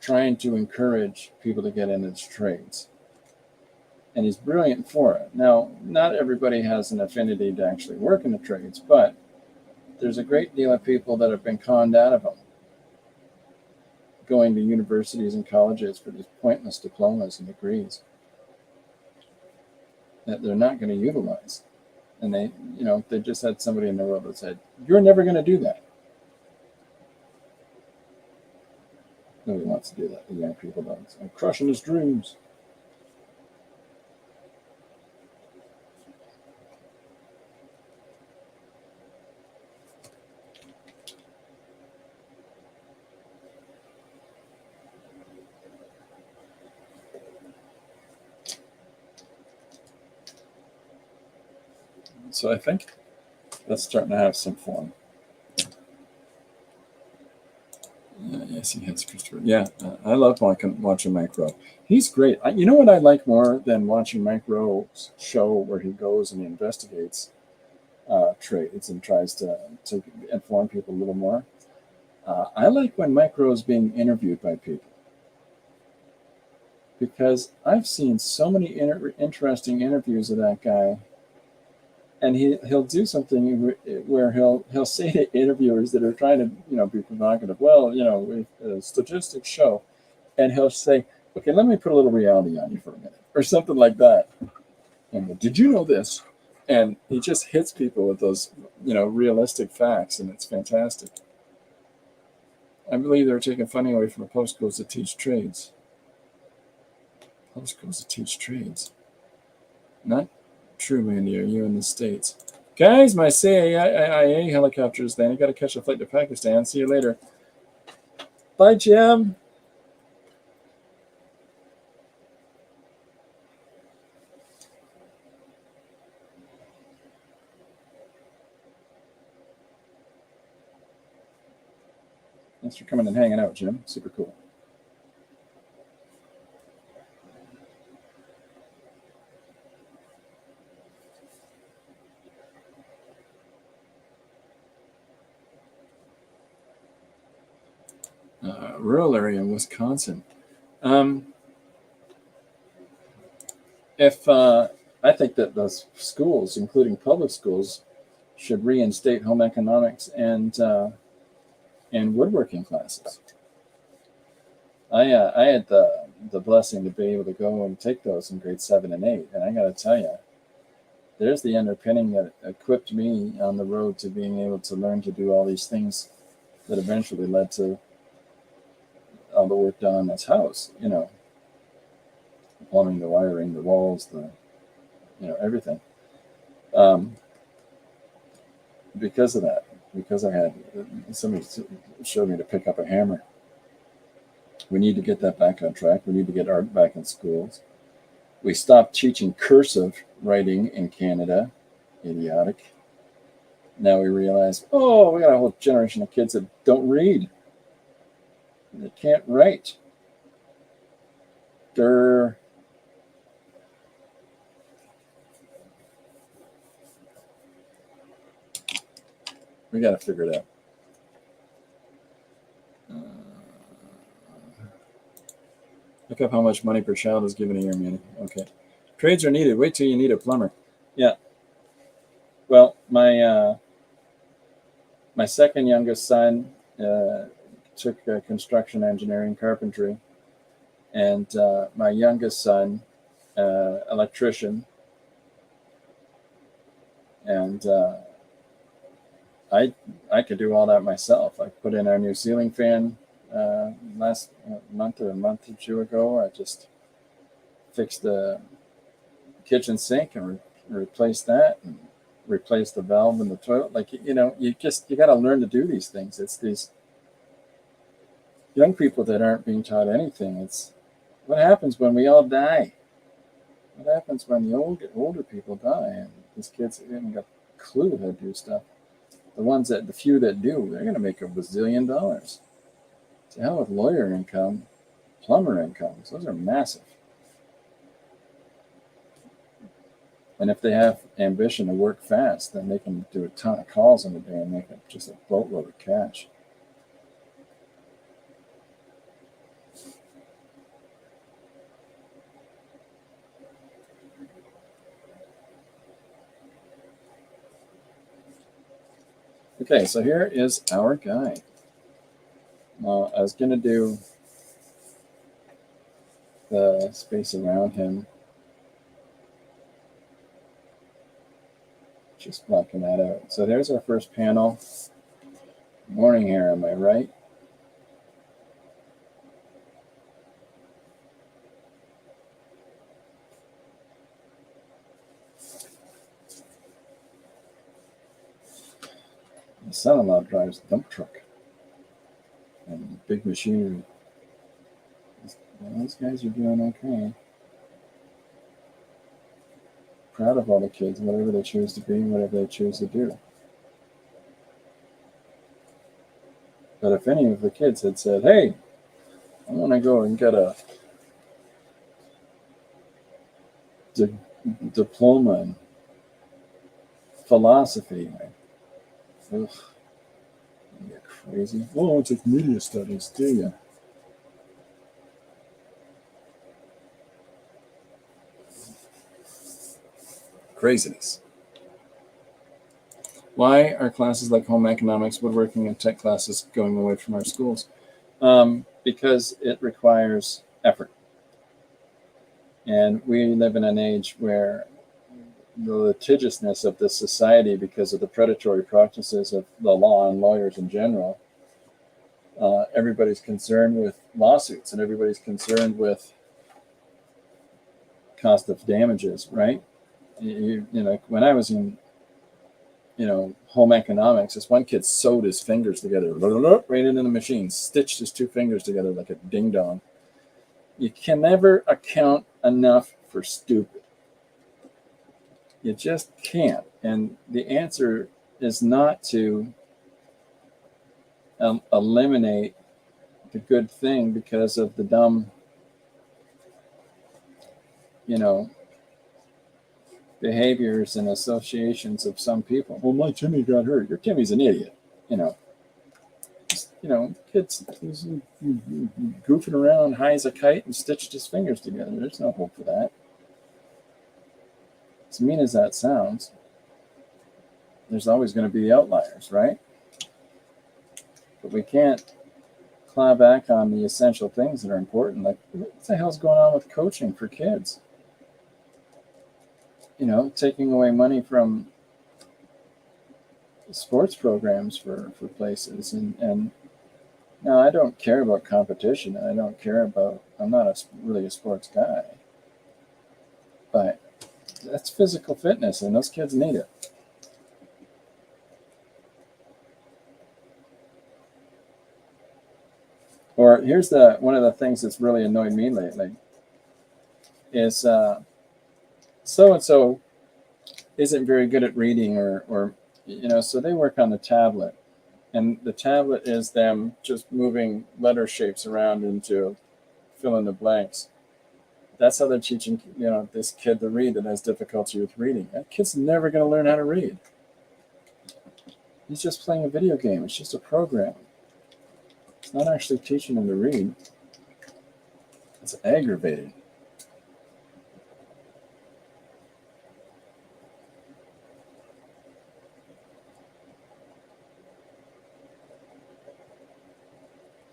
trying to encourage people to get into trades. And he's brilliant for it. Now, not everybody has an affinity to actually work in the trades, but there's a great deal of people that have been conned out of them, going to universities and colleges for these pointless diplomas and degrees that they're not going to utilize. And they just had somebody in the world that said, "You're never going to do that." Nobody wants to do that. The young people don't. I'm crushing his dreams. So I think that's starting to have some fun. Yes, he has Christopher. Yeah, I love watching Mike Rowe. He's great. You know what I like more than watching Mike Rowe's show where he goes and he investigates trades and tries to inform people a little more? I like when Mike Rowe is being interviewed by people, because I've seen so many interesting interviews of that guy, and he'll do something where he'll say to interviewers that are trying to be provocative. Well, statistics show, and he'll say, "Okay, let me put a little reality on you for a minute," or something like that. And did you know this? And he just hits people with those realistic facts, and it's fantastic. I believe they're taking funding away from the public schools to teach trades. Public schools to teach trades. Not true, Andy. Are you in the States? Guys, my CIA helicopter is landing. I got to catch a flight to Pakistan. See you later. Bye, Jim. Thanks for coming and hanging out, Jim. Super cool. Rural area in Wisconsin. If I think that those schools, including public schools, should reinstate home economics and woodworking classes. I had the blessing to be able to go and take those in grade 7 and 8, and I got to tell you, there's the underpinning that equipped me on the road to being able to learn to do all these things that eventually led to all the work done on this house. The plumbing, the wiring, the walls, everything. Because of that, because I had somebody showed me to pick up a hammer. We need to get that back on track. We need to get art back in schools. We stopped teaching cursive writing in Canada. Idiotic. Now we realize, we got a whole generation of kids that don't read. They can't write. We got to figure it out. Look up how much money per child is given a year, Manny. Okay. Trades are needed. Wait till you need a plumber. Yeah. Well, my second youngest son took construction engineering, carpentry, and my youngest son, electrician. And I could do all that myself. I put in our new ceiling fan last month or a month or two ago. I just fixed the kitchen sink and replaced that, and replaced the valve in the toilet. Like, you got to learn to do these things. It's these young people that aren't being taught anything. It's what happens when we all die. What happens when the older people die, and these kids haven't got a clue how to do stuff. The few that do, they're going to make $1 bazillion. To hell with lawyer income, plumber incomes. Those are massive. And if they have ambition to work fast, then they can do a ton of calls in a day and make just a boatload of cash. Okay, so here is our guy. Now, I was going to do the space around him. Just blocking that out. So there's our first panel. Morning here, am I right? My son-in-law drives a dump truck and big machinery. Those guys are doing okay. Proud of all the kids, whatever they choose to be, whatever they choose to do. But if any of the kids had said, hey, I want to go and get a diploma in philosophy, ugh, you're crazy. Oh, it's like media studies, do you? Craziness. Why are classes like home economics, woodworking, and tech classes going away from our schools? Because it requires effort. And we live in an age where the litigiousness of this society, because of the predatory practices of the law and lawyers in general, everybody's concerned with lawsuits and everybody's concerned with cost of damages, right? You know, when I was in, home economics, this one kid sewed his fingers together right into the machine, stitched his two fingers together like a ding dong. You can never account enough for stupid. You just can't. And the answer is not to eliminate the good thing because of the dumb, behaviors and associations of some people. Well, my Timmy got hurt. Your Timmy's an idiot. Kids goofing around high as a kite and stitched his fingers together. There's no hope for that. As mean as that sounds, there's always going to be the outliers, right? But we can't claw back on the essential things that are important. Like, what the hell's going on with coaching for kids? Taking away money from sports programs for places. And now I don't care about competition. I'm not really a sports guy. But that's physical fitness, and those kids need it. Or here's one of the things that's really annoyed me lately is so-and-so isn't very good at reading or so they work on the tablet. And the tablet is them just moving letter shapes around into fill in the blanks. That's how they're teaching, this kid to read that has difficulty with reading. That kid's never going to learn how to read. He's just playing a video game. It's just a program. It's not actually teaching him to read. It's aggravating.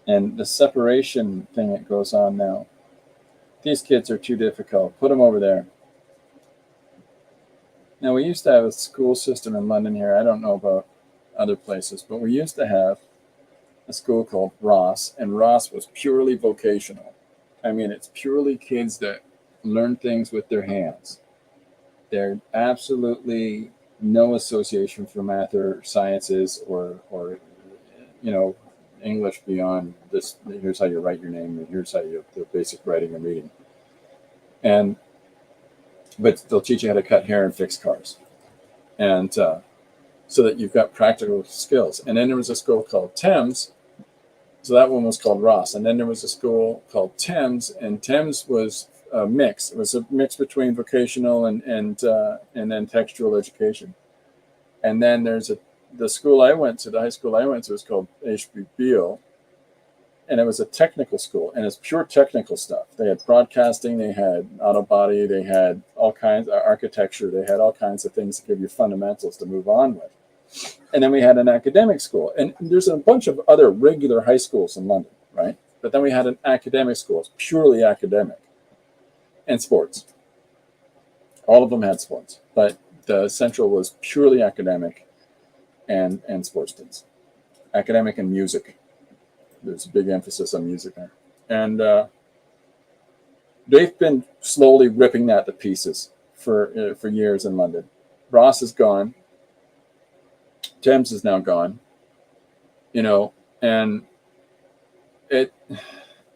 And the separation thing that goes on now. These kids are too difficult. Put them over there. Now, we used to have a school system in London here. I don't know about other places, but we used to have a school called Ross, and Ross was purely vocational. I mean, it's purely kids that learn things with their hands. There's absolutely no association for math or sciences or English beyond this. Here's how you write your name, and here's how you do basic writing and reading. But they'll teach you how to cut hair and fix cars, and so that you've got practical skills. And then there was a school called Thames, so that one was called Ross. And then there was a school called Thames, and Thames was a mix. It was a mix between vocational and then textual education. And then there's the school I went to, the high school I went to, was called HBBO, and it was a technical school, and it's pure technical stuff. They had broadcasting, they had auto body, they had all kinds of architecture, they had all kinds of things to give you fundamentals to move on with. And then we had an academic school, and there's a bunch of other regular high schools in London, right? But then we had an academic school, it's purely academic, and sports. All of them had sports, but the central was purely academic and sports teams, academic and music. There's a big emphasis on music there. And they've been slowly ripping that to pieces for years in London. Ross is gone. Thames is now gone. And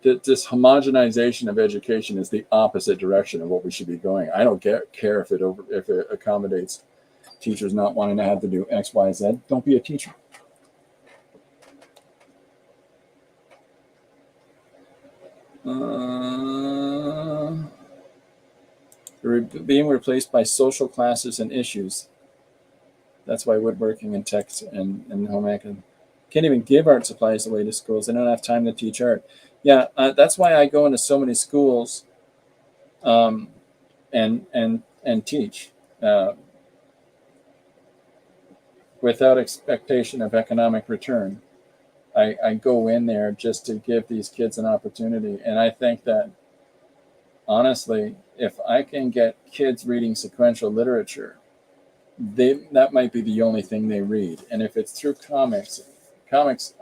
this homogenization of education is the opposite direction of what we should be going. I don't care if it accommodates teachers not wanting to have to do X, Y, Z. Don't be a teacher. Being replaced by social classes and issues. That's why woodworking and tech and home ec can't even give art supplies away to schools. They don't have time to teach art. Yeah, that's why I go into so many schools and teach without expectation of economic return. I go in there just to give these kids an opportunity. And I think that, honestly, if I can get kids reading sequential literature, that might be the only thing they read. And if it's through comics,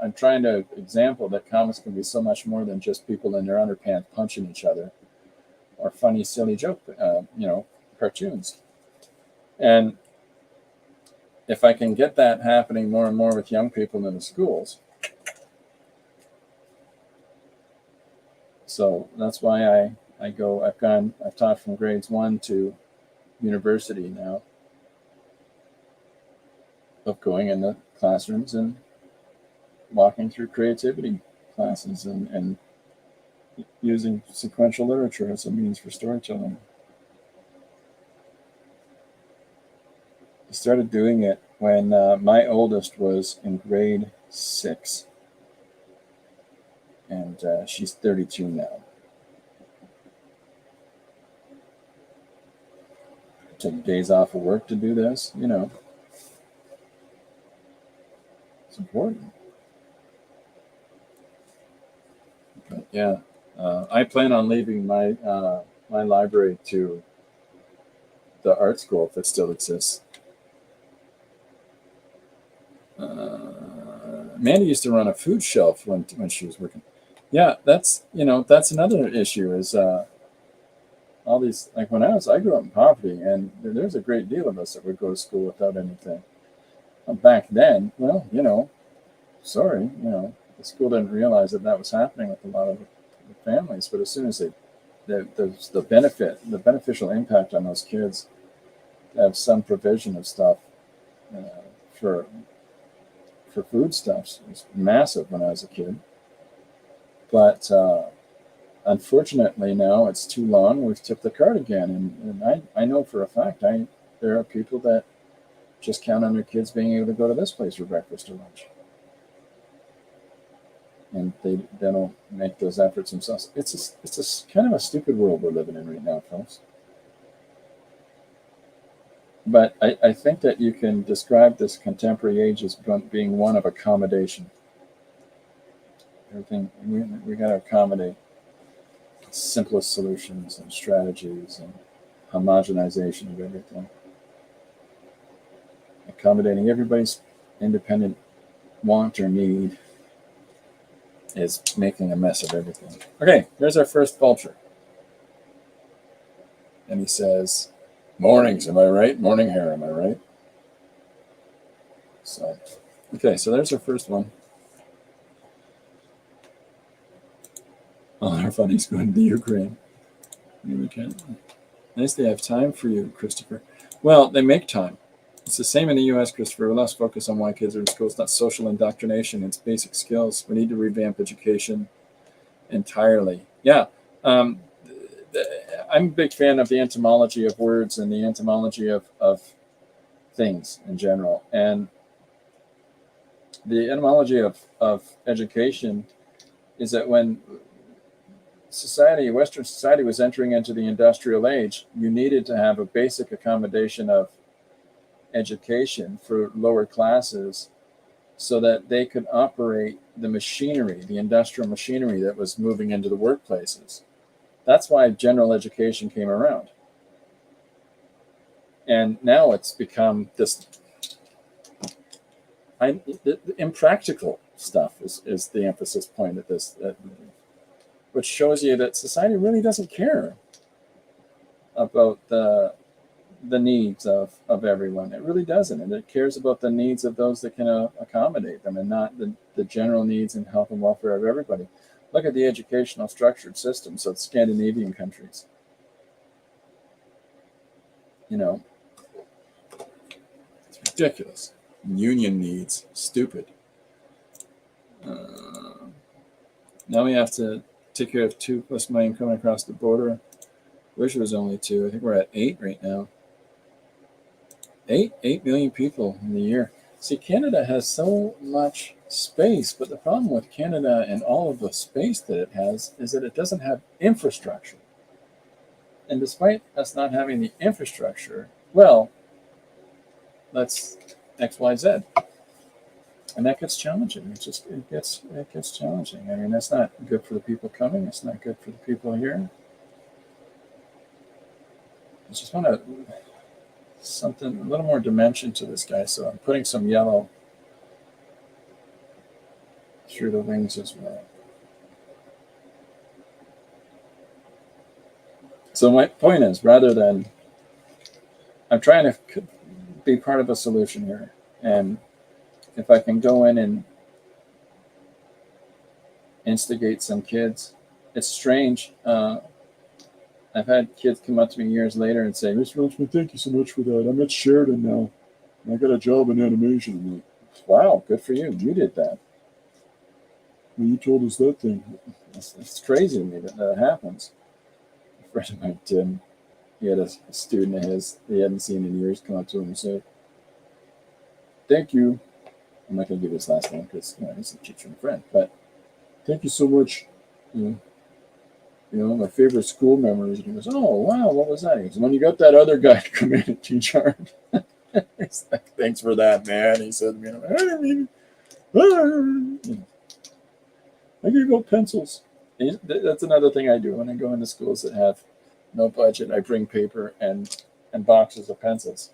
I'm trying to example that comics can be so much more than just people in their underpants punching each other or funny, silly joke, cartoons. And if I can get that happening more and more with young people in the schools, so that's why I've taught from grades 1 to university now, of going in the classrooms and walking through creativity classes and using sequential literature as a means for storytelling. I started doing it when my oldest was in grade 6, and she's 32 now. I took days off of work to do this, It's important. But yeah, I plan on leaving my my library to the art school if it still exists. Mandy used to run a food shelf when she was working. Yeah, that's another issue is all these, like when I grew up in poverty, and there's a great deal of us that would go to school without anything. Back then, well, sorry, the school didn't realize that was happening with a lot of the families. But as soon as the beneficial impact on those kids to have some provision of stuff for foodstuffs was massive when I was a kid. But unfortunately now it's too long. We've tipped the card again, and I know for a fact there are people that just count on their kids being able to go to this place for breakfast or lunch, and they don't make those efforts themselves. It's a kind of a stupid world we're living in right now, folks. But I think that you can describe this contemporary age as being one of accommodation. Everything we got to accommodate simplest solutions and strategies and homogenization of everything. Accommodating everybody's independent want or need is making a mess of everything. Okay, here's our first vulture. And he says, mornings, am I right? Morning hair, am I right? So, okay, so there's our first one. All our funnies going to Ukraine. We can. Nice they have time for you, Christopher. Well, they make time. It's the same in the U.S., Christopher. We're less focused on why kids are in school. It's not social indoctrination. It's basic skills. We need to revamp education entirely. Yeah. I'm a big fan of the etymology of words and the etymology of things in general. And the etymology of education is that when society, Western society, was entering into the industrial age, you needed to have a basic accommodation of education for lower classes so that they could operate the machinery, the industrial machinery that was moving into the workplaces. That's why general education came around. And now it's become this the impractical stuff is the emphasis point of this, which shows you that society really doesn't care about the needs of everyone. It really doesn't. And it cares about the needs of those that can accommodate them, and not the general needs and health and welfare of everybody. Look at the educational structured systems of Scandinavian countries. You know, it's ridiculous. Union needs, stupid. Now we have to take care of 2+ million coming across the border. Wish it was only 2. I think we're at 8 right now. 8 million people in the year. See, Canada has so much space, but the problem with Canada and all of the space that it has is that it doesn't have infrastructure. And despite us not having the infrastructure, well, that's XYZ. And that gets challenging. It gets challenging. I mean, that's not good for the people coming. It's not good for the people here. I just want a little more dimension to this guy. So I'm putting some yellow through the wings as well. So my point is, rather than, I'm trying to be part of a solution here. And if I can go in and instigate some kids, it's strange. I've had kids come up to me years later and say, Mr. Welchman, thank you so much for that. I'm at Sheridan now. And I got a job in animation. I'm like, wow, good for you. You did that. Well, you told us that thing. It's crazy to me that happens. A friend of mine, Tim, he had a student of his he hadn't seen in years come up to him and say, thank you. I'm not going to give his last name because he's a teacher and a friend. But thank you so much. My favorite school memories. And he goes, oh, wow, what was that? He goes, when you got that other guy to come in and teach art. He's like, thanks for that, man. He said, I gave out pencils. That's another thing I do when I go into schools that have no budget. I bring paper and boxes of pencils.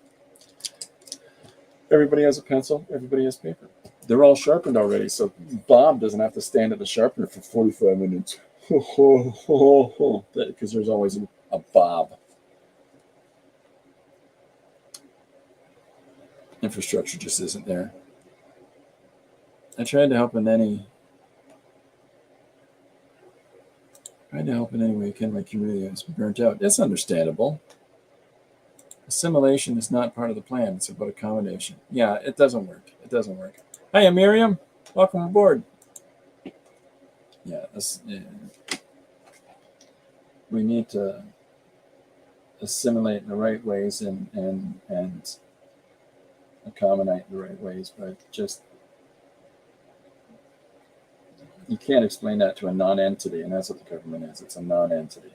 Everybody has a pencil. Everybody has paper. They're all sharpened already, so Bob doesn't have to stand at the sharpener for 45 minutes. Because there's always a Bob. Infrastructure just isn't there. I tried to help in any way I can. My community has been burnt out. It's understandable. Assimilation is not part of the plan. It's about accommodation. Yeah, it doesn't work. It doesn't work. Hi, Miriam. Welcome aboard. Yeah, we need to assimilate in the right ways and accommodate in the right ways, but just you can't explain that to a non-entity, and that's what the government is. It's a non-entity.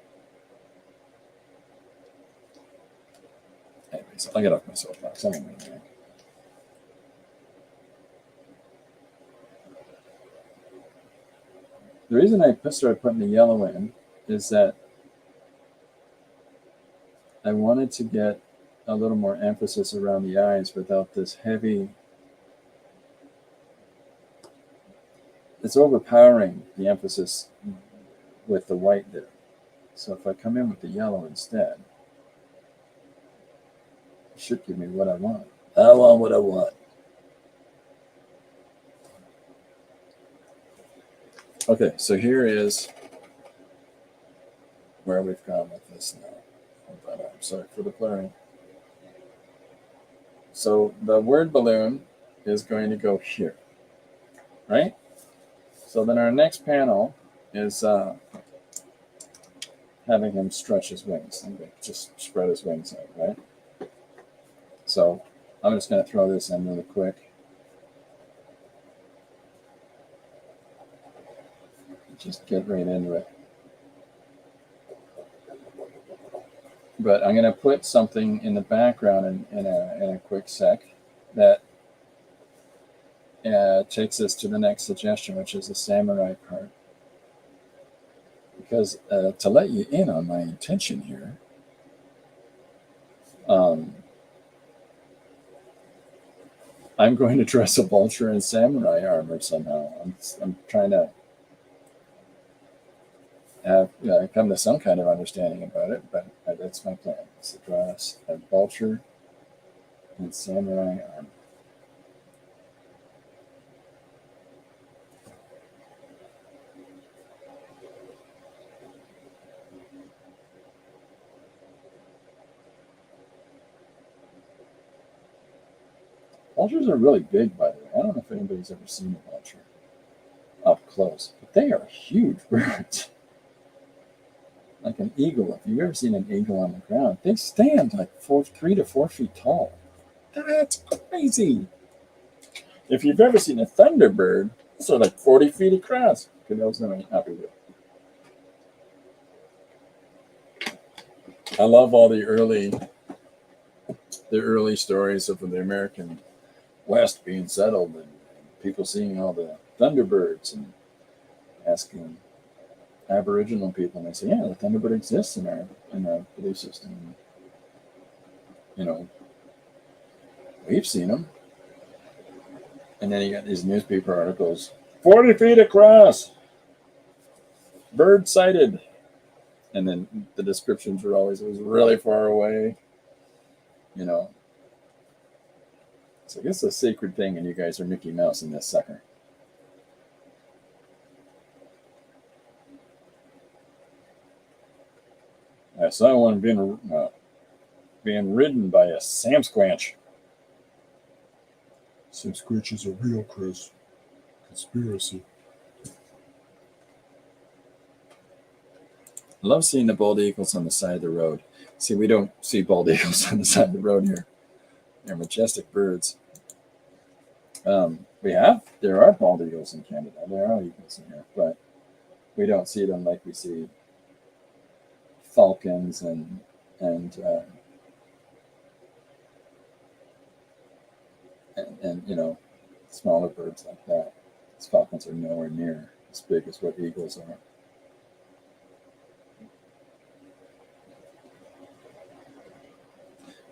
Anyways, I'll get off my soapbox. I'm going to The reason I started putting the yellow in is that I wanted to get a little more emphasis around the eyes without this heavy. It's overpowering the emphasis with the white there. So if I come in with the yellow instead, it should give me what I want. I want what I want. Okay, so here is where we've gone with this now. I'm sorry for the blurring. So the word balloon is going to go here, right? So then our next panel is having him stretch his wings, and just spread his wings out, right? So I'm just going to throw this in really quick. Just get right into it. But I'm going to put something in the background in a quick sec that takes us to the next suggestion, which is the samurai part. Because to let you in on my intention here, I'm going to dress a vulture in samurai armor somehow. I'm trying to have come to some kind of understanding about it, but that's my plan. It's to dress a vulture in samurai armor. Vultures are really big, by the way. I don't know if anybody's ever seen a vulture up close, but they are huge birds. Like an eagle. If you've ever seen an eagle on the ground, they stand like 3 to 4 feet tall. That's crazy. If you've ever seen a thunderbird, those are like 40 feet across. Okay, that was not happy with. I love all the early stories of the American West being settled and people seeing all the thunderbirds and asking Aboriginal people, and they say, "Yeah, the thunderbird exists in our belief system. You know, we've seen them." And then you got these newspaper articles: 40 feet across, bird sighted, and then the descriptions were always, it was really far away. You know, so I guess it's a sacred thing, and you guys are Mickey Mouse in this sucker. I saw one being ridden by a Sam Squanch. Sam Squanches are real, Chris. Conspiracy. I love seeing the bald eagles on the side of the road. See, we don't see bald eagles on the side of the road here. They're majestic birds. There are bald eagles in Canada. There are eagles in here, but we don't see them like we see falcons and you know, smaller birds like that. These falcons are nowhere near as big as what eagles are.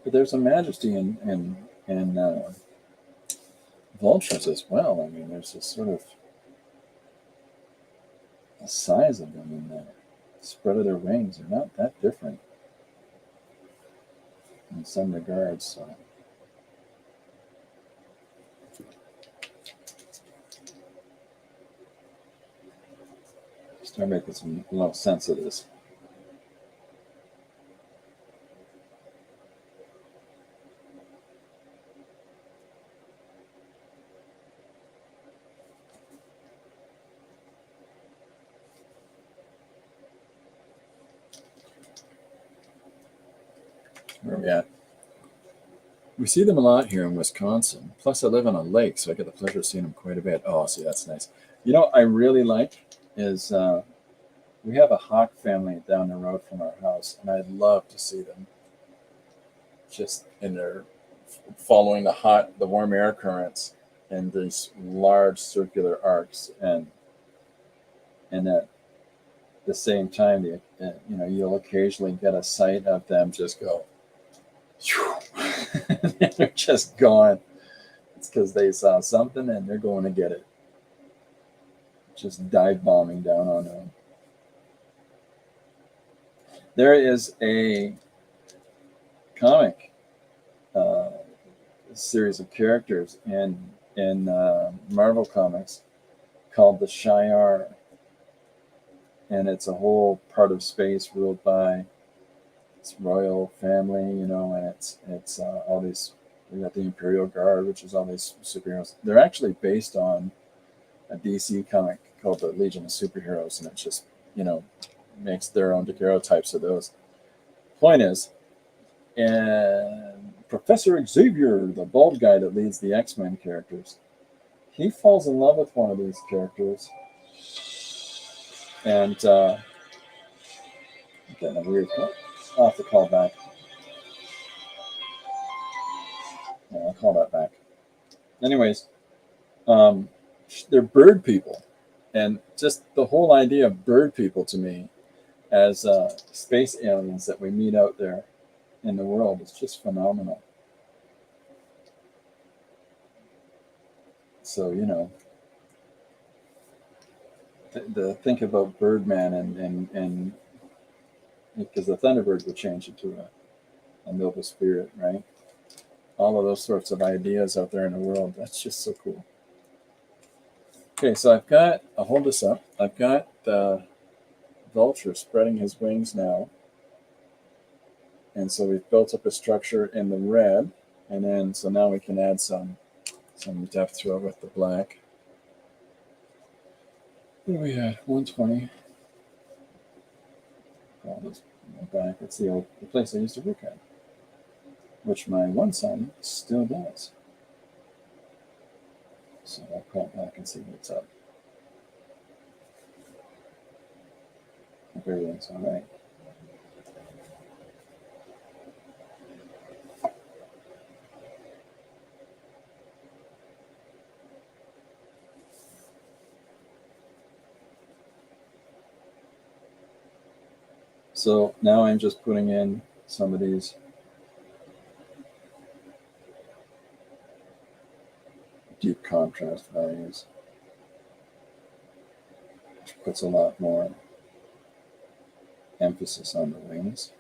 But there's a majesty in vultures as well. I mean, there's this sort of the size of them and the spread of their wings are not that different in some regards. So. Start making some little sense of this. Where are we at? We see them a lot here in Wisconsin. Plus, I live on a lake, so I get the pleasure of seeing them quite a bit. Oh, see, that's nice. You know, I really like is we have a hawk family down the road from our house, and I'd love to see them just in their following the warm air currents in these large circular arcs, and at the same time, you'll occasionally get a sight of them just go. They're just gone. It's because they saw something and they're going to get it. Just dive bombing down on them. There is a comic series of characters in Marvel Comics called the Shi'ar, and it's a whole part of space ruled by this royal family, and it's all these. We got the Imperial Guard, which is all these superheroes. They're actually based on a DC comic called the Legion of Superheroes, and it's just makes their own daguerreotypes of those. Point is, and Professor Xavier, the bald guy that leads the X-Men characters, he falls in love with one of these characters, and getting a weird call. I'll have to call back. Yeah, I'll call that back. Anyways, they're bird people, and just the whole idea of bird people to me as space aliens that we meet out there in the world is just phenomenal. So, you know, think about Birdman and because the Thunderbird would change into a noble spirit, right? All of those sorts of ideas out there in the world. That's just so cool. Okay, so I'll hold this up. I've got the vulture spreading his wings now. And so we've built up a structure in the red. And then, so now we can add some depth to it with the black. What do we had? 120. Call this back. It's the place I used to work at, which my one son still does. So I'll call back and see what's up. Hope everything's all right. So now I'm just putting in some of these deep contrast values, which puts a lot more emphasis on the wings.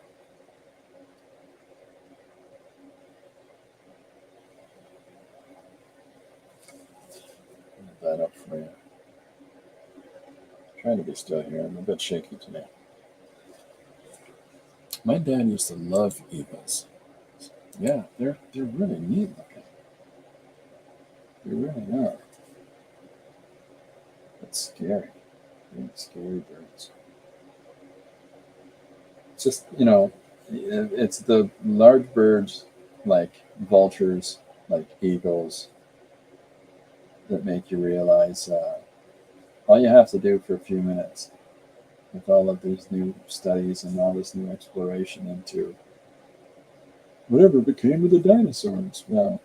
Put that up for you. I'm trying to be still here. I'm a bit shaky today. My dad used to love eagles. Yeah, they're really neat looking. They really are. But scary. Really scary birds. It's just, you know, it's the large birds like vultures, like eagles, that make you realize all you have to do for a few minutes with all of these new studies and all this new exploration into whatever became of the dinosaurs. Well,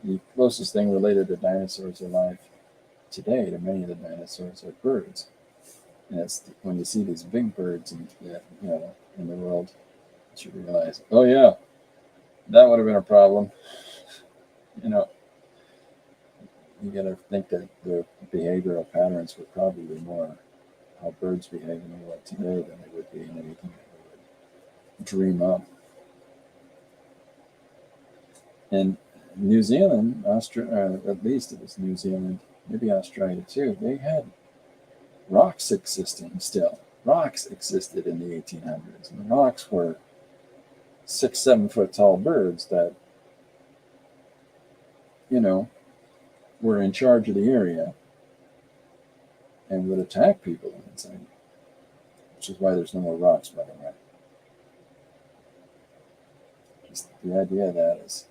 the closest thing related to dinosaurs alive today to many of the dinosaurs are birds. And it's when you see these big birds in the world that you realize, oh yeah, that would have been a problem. You know, you got to think that the behavioral patterns were probably more how birds behave in the world today than they would be in anything that we would dream up. And New Zealand, at least it was New Zealand, maybe Australia too, they had rocks existing still. Rocks existed in the 1800s. And the rocks were 6-7 foot tall birds that, you know, were in charge of the area and would attack people inside, which is why there's no more rocks, by the way. Just the idea of that is,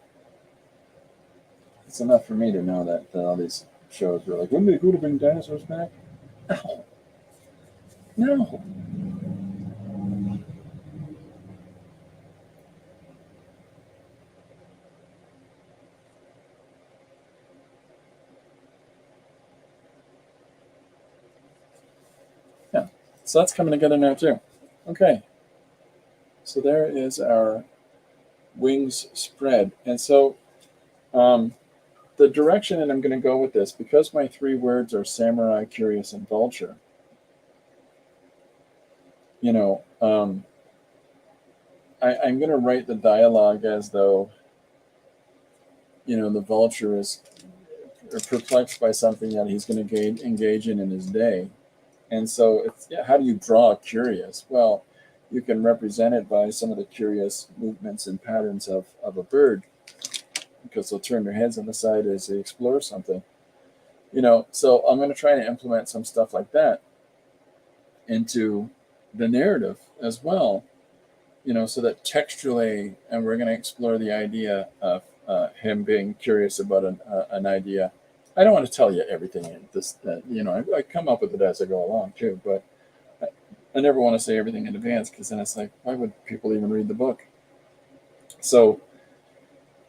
it's enough for me to know that all these shows were like, wouldn't it be cool to bring dinosaurs back? No. No. Yeah. So that's coming together now too. Okay. So there is our wings spread. And so the direction that I'm going to go with this, because my 3 words are samurai, curious, and vulture, you know, I'm going to write the dialogue as though, you know, the vulture is perplexed by something that he's going to engage in his day. And so it's, yeah, how do you draw curious? Well, you can represent it by some of the curious movements and patterns of a bird, because they'll turn their heads on the side as they explore something. You know, so I'm going to try to implement some stuff like that into the narrative as well, so that textually, and we're going to explore the idea of him being curious about an idea. I don't want to tell you everything in this, I come up with it as I go along too, but I never want to say everything in advance, because then it's like, why would people even read the book? So,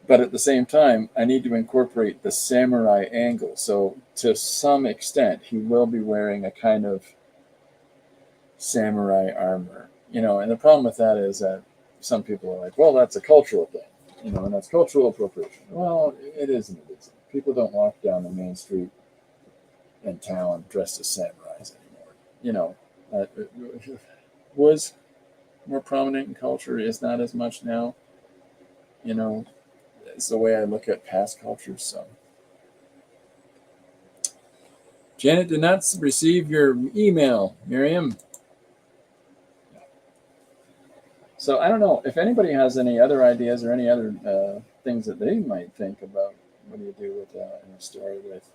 but at the same time, I need to incorporate the samurai angle. So to some extent, he will be wearing a kind of samurai armor, and the problem with that is that some people are like, well, that's a cultural thing, and that's cultural appropriation. Well, it isn't. It isn't. People don't walk down the main street in town dressed as samurais anymore. Was more prominent in culture, is not as much now. It's the way I look at past cultures. So, Janet did not receive your email, Miriam. So I don't know if anybody has any other ideas or any other things that they might think about. What do you do with in a story with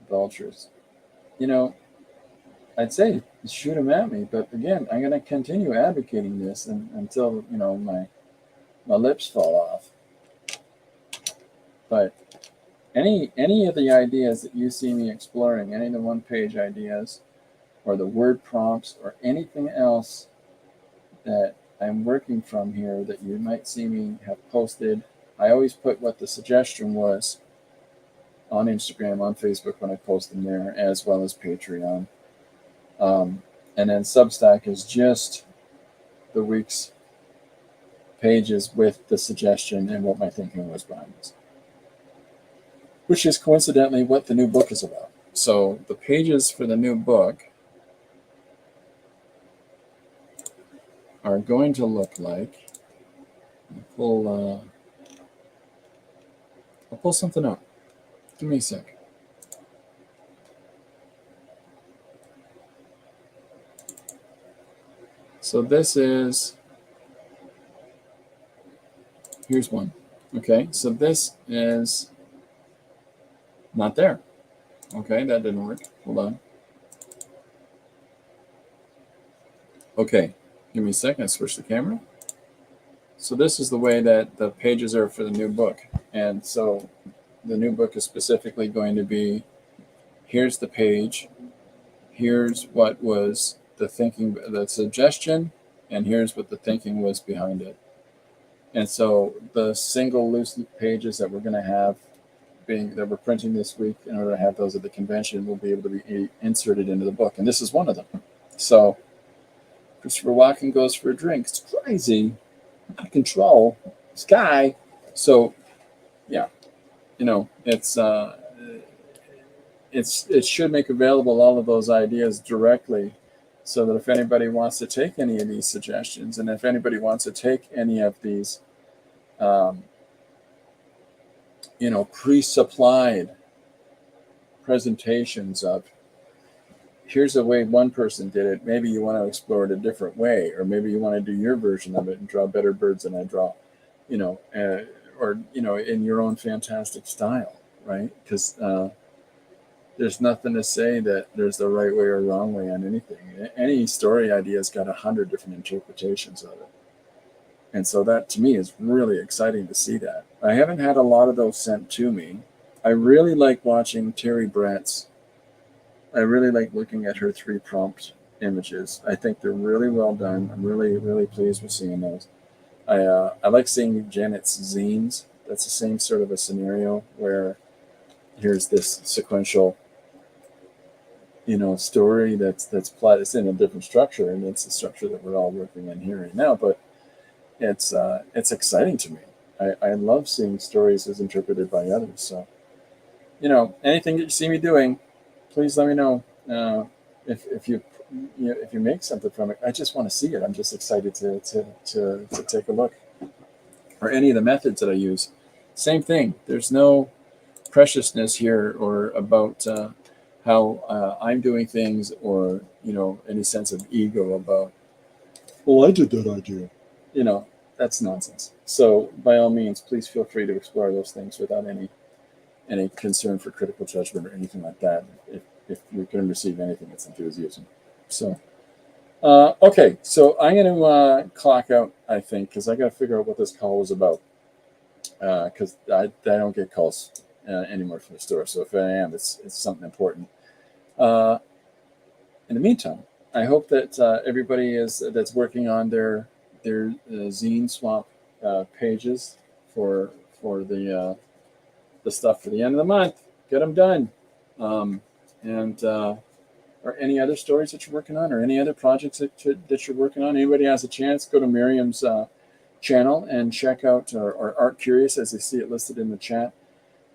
vultures? I'd say shoot them at me, but again, I'm going to continue advocating this until my lips fall off. But any of the ideas that you see me exploring, any of the one-page ideas, or the word prompts, or anything else that I'm working from here that you might see me have posted, I always put what the suggestion was on Instagram, on Facebook when I post them there, as well as Patreon. And then Substack is just the week's pages with the suggestion and what my thinking was behind this, which is coincidentally what the new book is about. So the pages for the new book are going to look like, I'll pull something up. Give me a sec. So this is, here's one. Okay, so this is not there. Okay, that didn't work. Hold on. Okay, give me a second. Switch the camera. So this is the way that the pages are for the new book. And so the new book is specifically going to be, here's the page, here's what was the thinking, the suggestion, and here's what the thinking was behind it. And so the single loose pages that we're going to have that we're printing this week, in order to have those at the convention, will be able to be inserted into the book. And this is one of them. So Christopher Walken goes for a drink. It's crazy. Out of control. Sky. So, yeah, it should make available all of those ideas directly, so that if anybody wants to take any of these suggestions, and if anybody wants to take any of these, pre-supplied presentations of, here's the way one person did it, maybe you want to explore it a different way, or maybe you want to do your version of it and draw better birds than I draw, or in your own fantastic style, right? Because there's nothing to say that there's the right way or wrong way on anything. Any story idea's got 100 different interpretations of it. And so that, to me, is really exciting to see that. I haven't had a lot of those sent to me. I really like watching Terry Brett's. I really like looking at her 3 prompt images. I think they're really well done. I'm really, really pleased with seeing those. I like seeing Janet's zines. That's the same sort of a scenario where here's this sequential, story that's plot. It's in a different structure, and it's the structure that we're all working in here right now. But it's exciting to me. I love seeing stories as interpreted by others. So, anything that you see me doing, please let me know. If you make something from it, I just want to see it. I'm just excited to take a look. Or any of the methods that I use, same thing. There's no preciousness here or about how I'm doing things, or any sense of ego about, well, I did that idea. That's nonsense. So by all means, please feel free to explore those things without any concern for critical judgment or anything like that. If you're going to receive anything, it's enthusiasm. So Okay, so I'm going to clock out, I think, because I got to figure out what this call was about. Because I don't get calls anymore from the store. So if I am, it's something important. In the meantime, I hope that everybody that's working on their zine swap pages for the stuff for the end of the month, get them done. And or any other stories that you're working on, or any other projects that you're working on. Anybody has a chance, go to Miriam's channel and check out, or Art Curious, as they see it listed in the chat,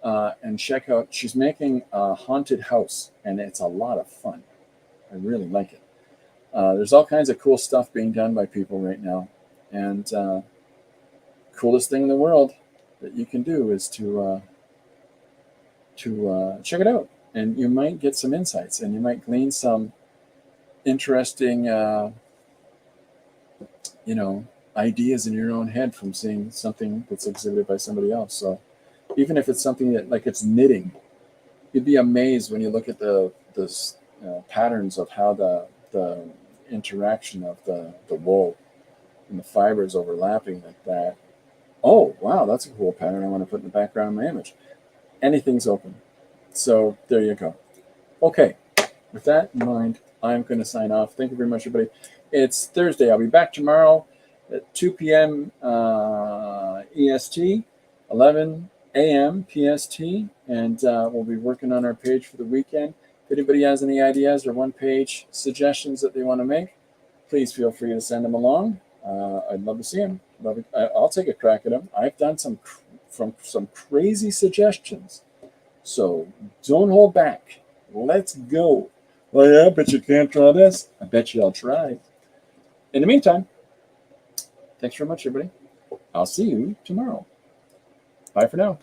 and check out. She's making a haunted house, and it's a lot of fun. I really like it. There's all kinds of cool stuff being done by people right now, and coolest thing in the world that you can do is to check it out, and you might get some insights, and you might glean some interesting, ideas in your own head from seeing something that's exhibited by somebody else. So even if it's something that, like, it's knitting, you'd be amazed when you look at the patterns of how the interaction of the wool and the fibers overlapping like that. Oh, wow, that's a cool pattern I want to put in the background of my image. Anything's open. So there you go. Okay, with that in mind, I'm going to sign off. Thank you very much, everybody. It's Thursday. I'll be back tomorrow at 2 p.m. EST, 11 a.m. PST, and we'll be working on our page for the weekend. If anybody has any ideas or one-page suggestions that they want to make, please feel free to send them along. I'd love to see them. I'll take a crack at them. I've done some crazy suggestions, so don't hold back. Let's go. Oh yeah, I bet you can't draw this. I bet you I'll try. In the meantime, thanks very much, everybody. I'll see you tomorrow. Bye for now.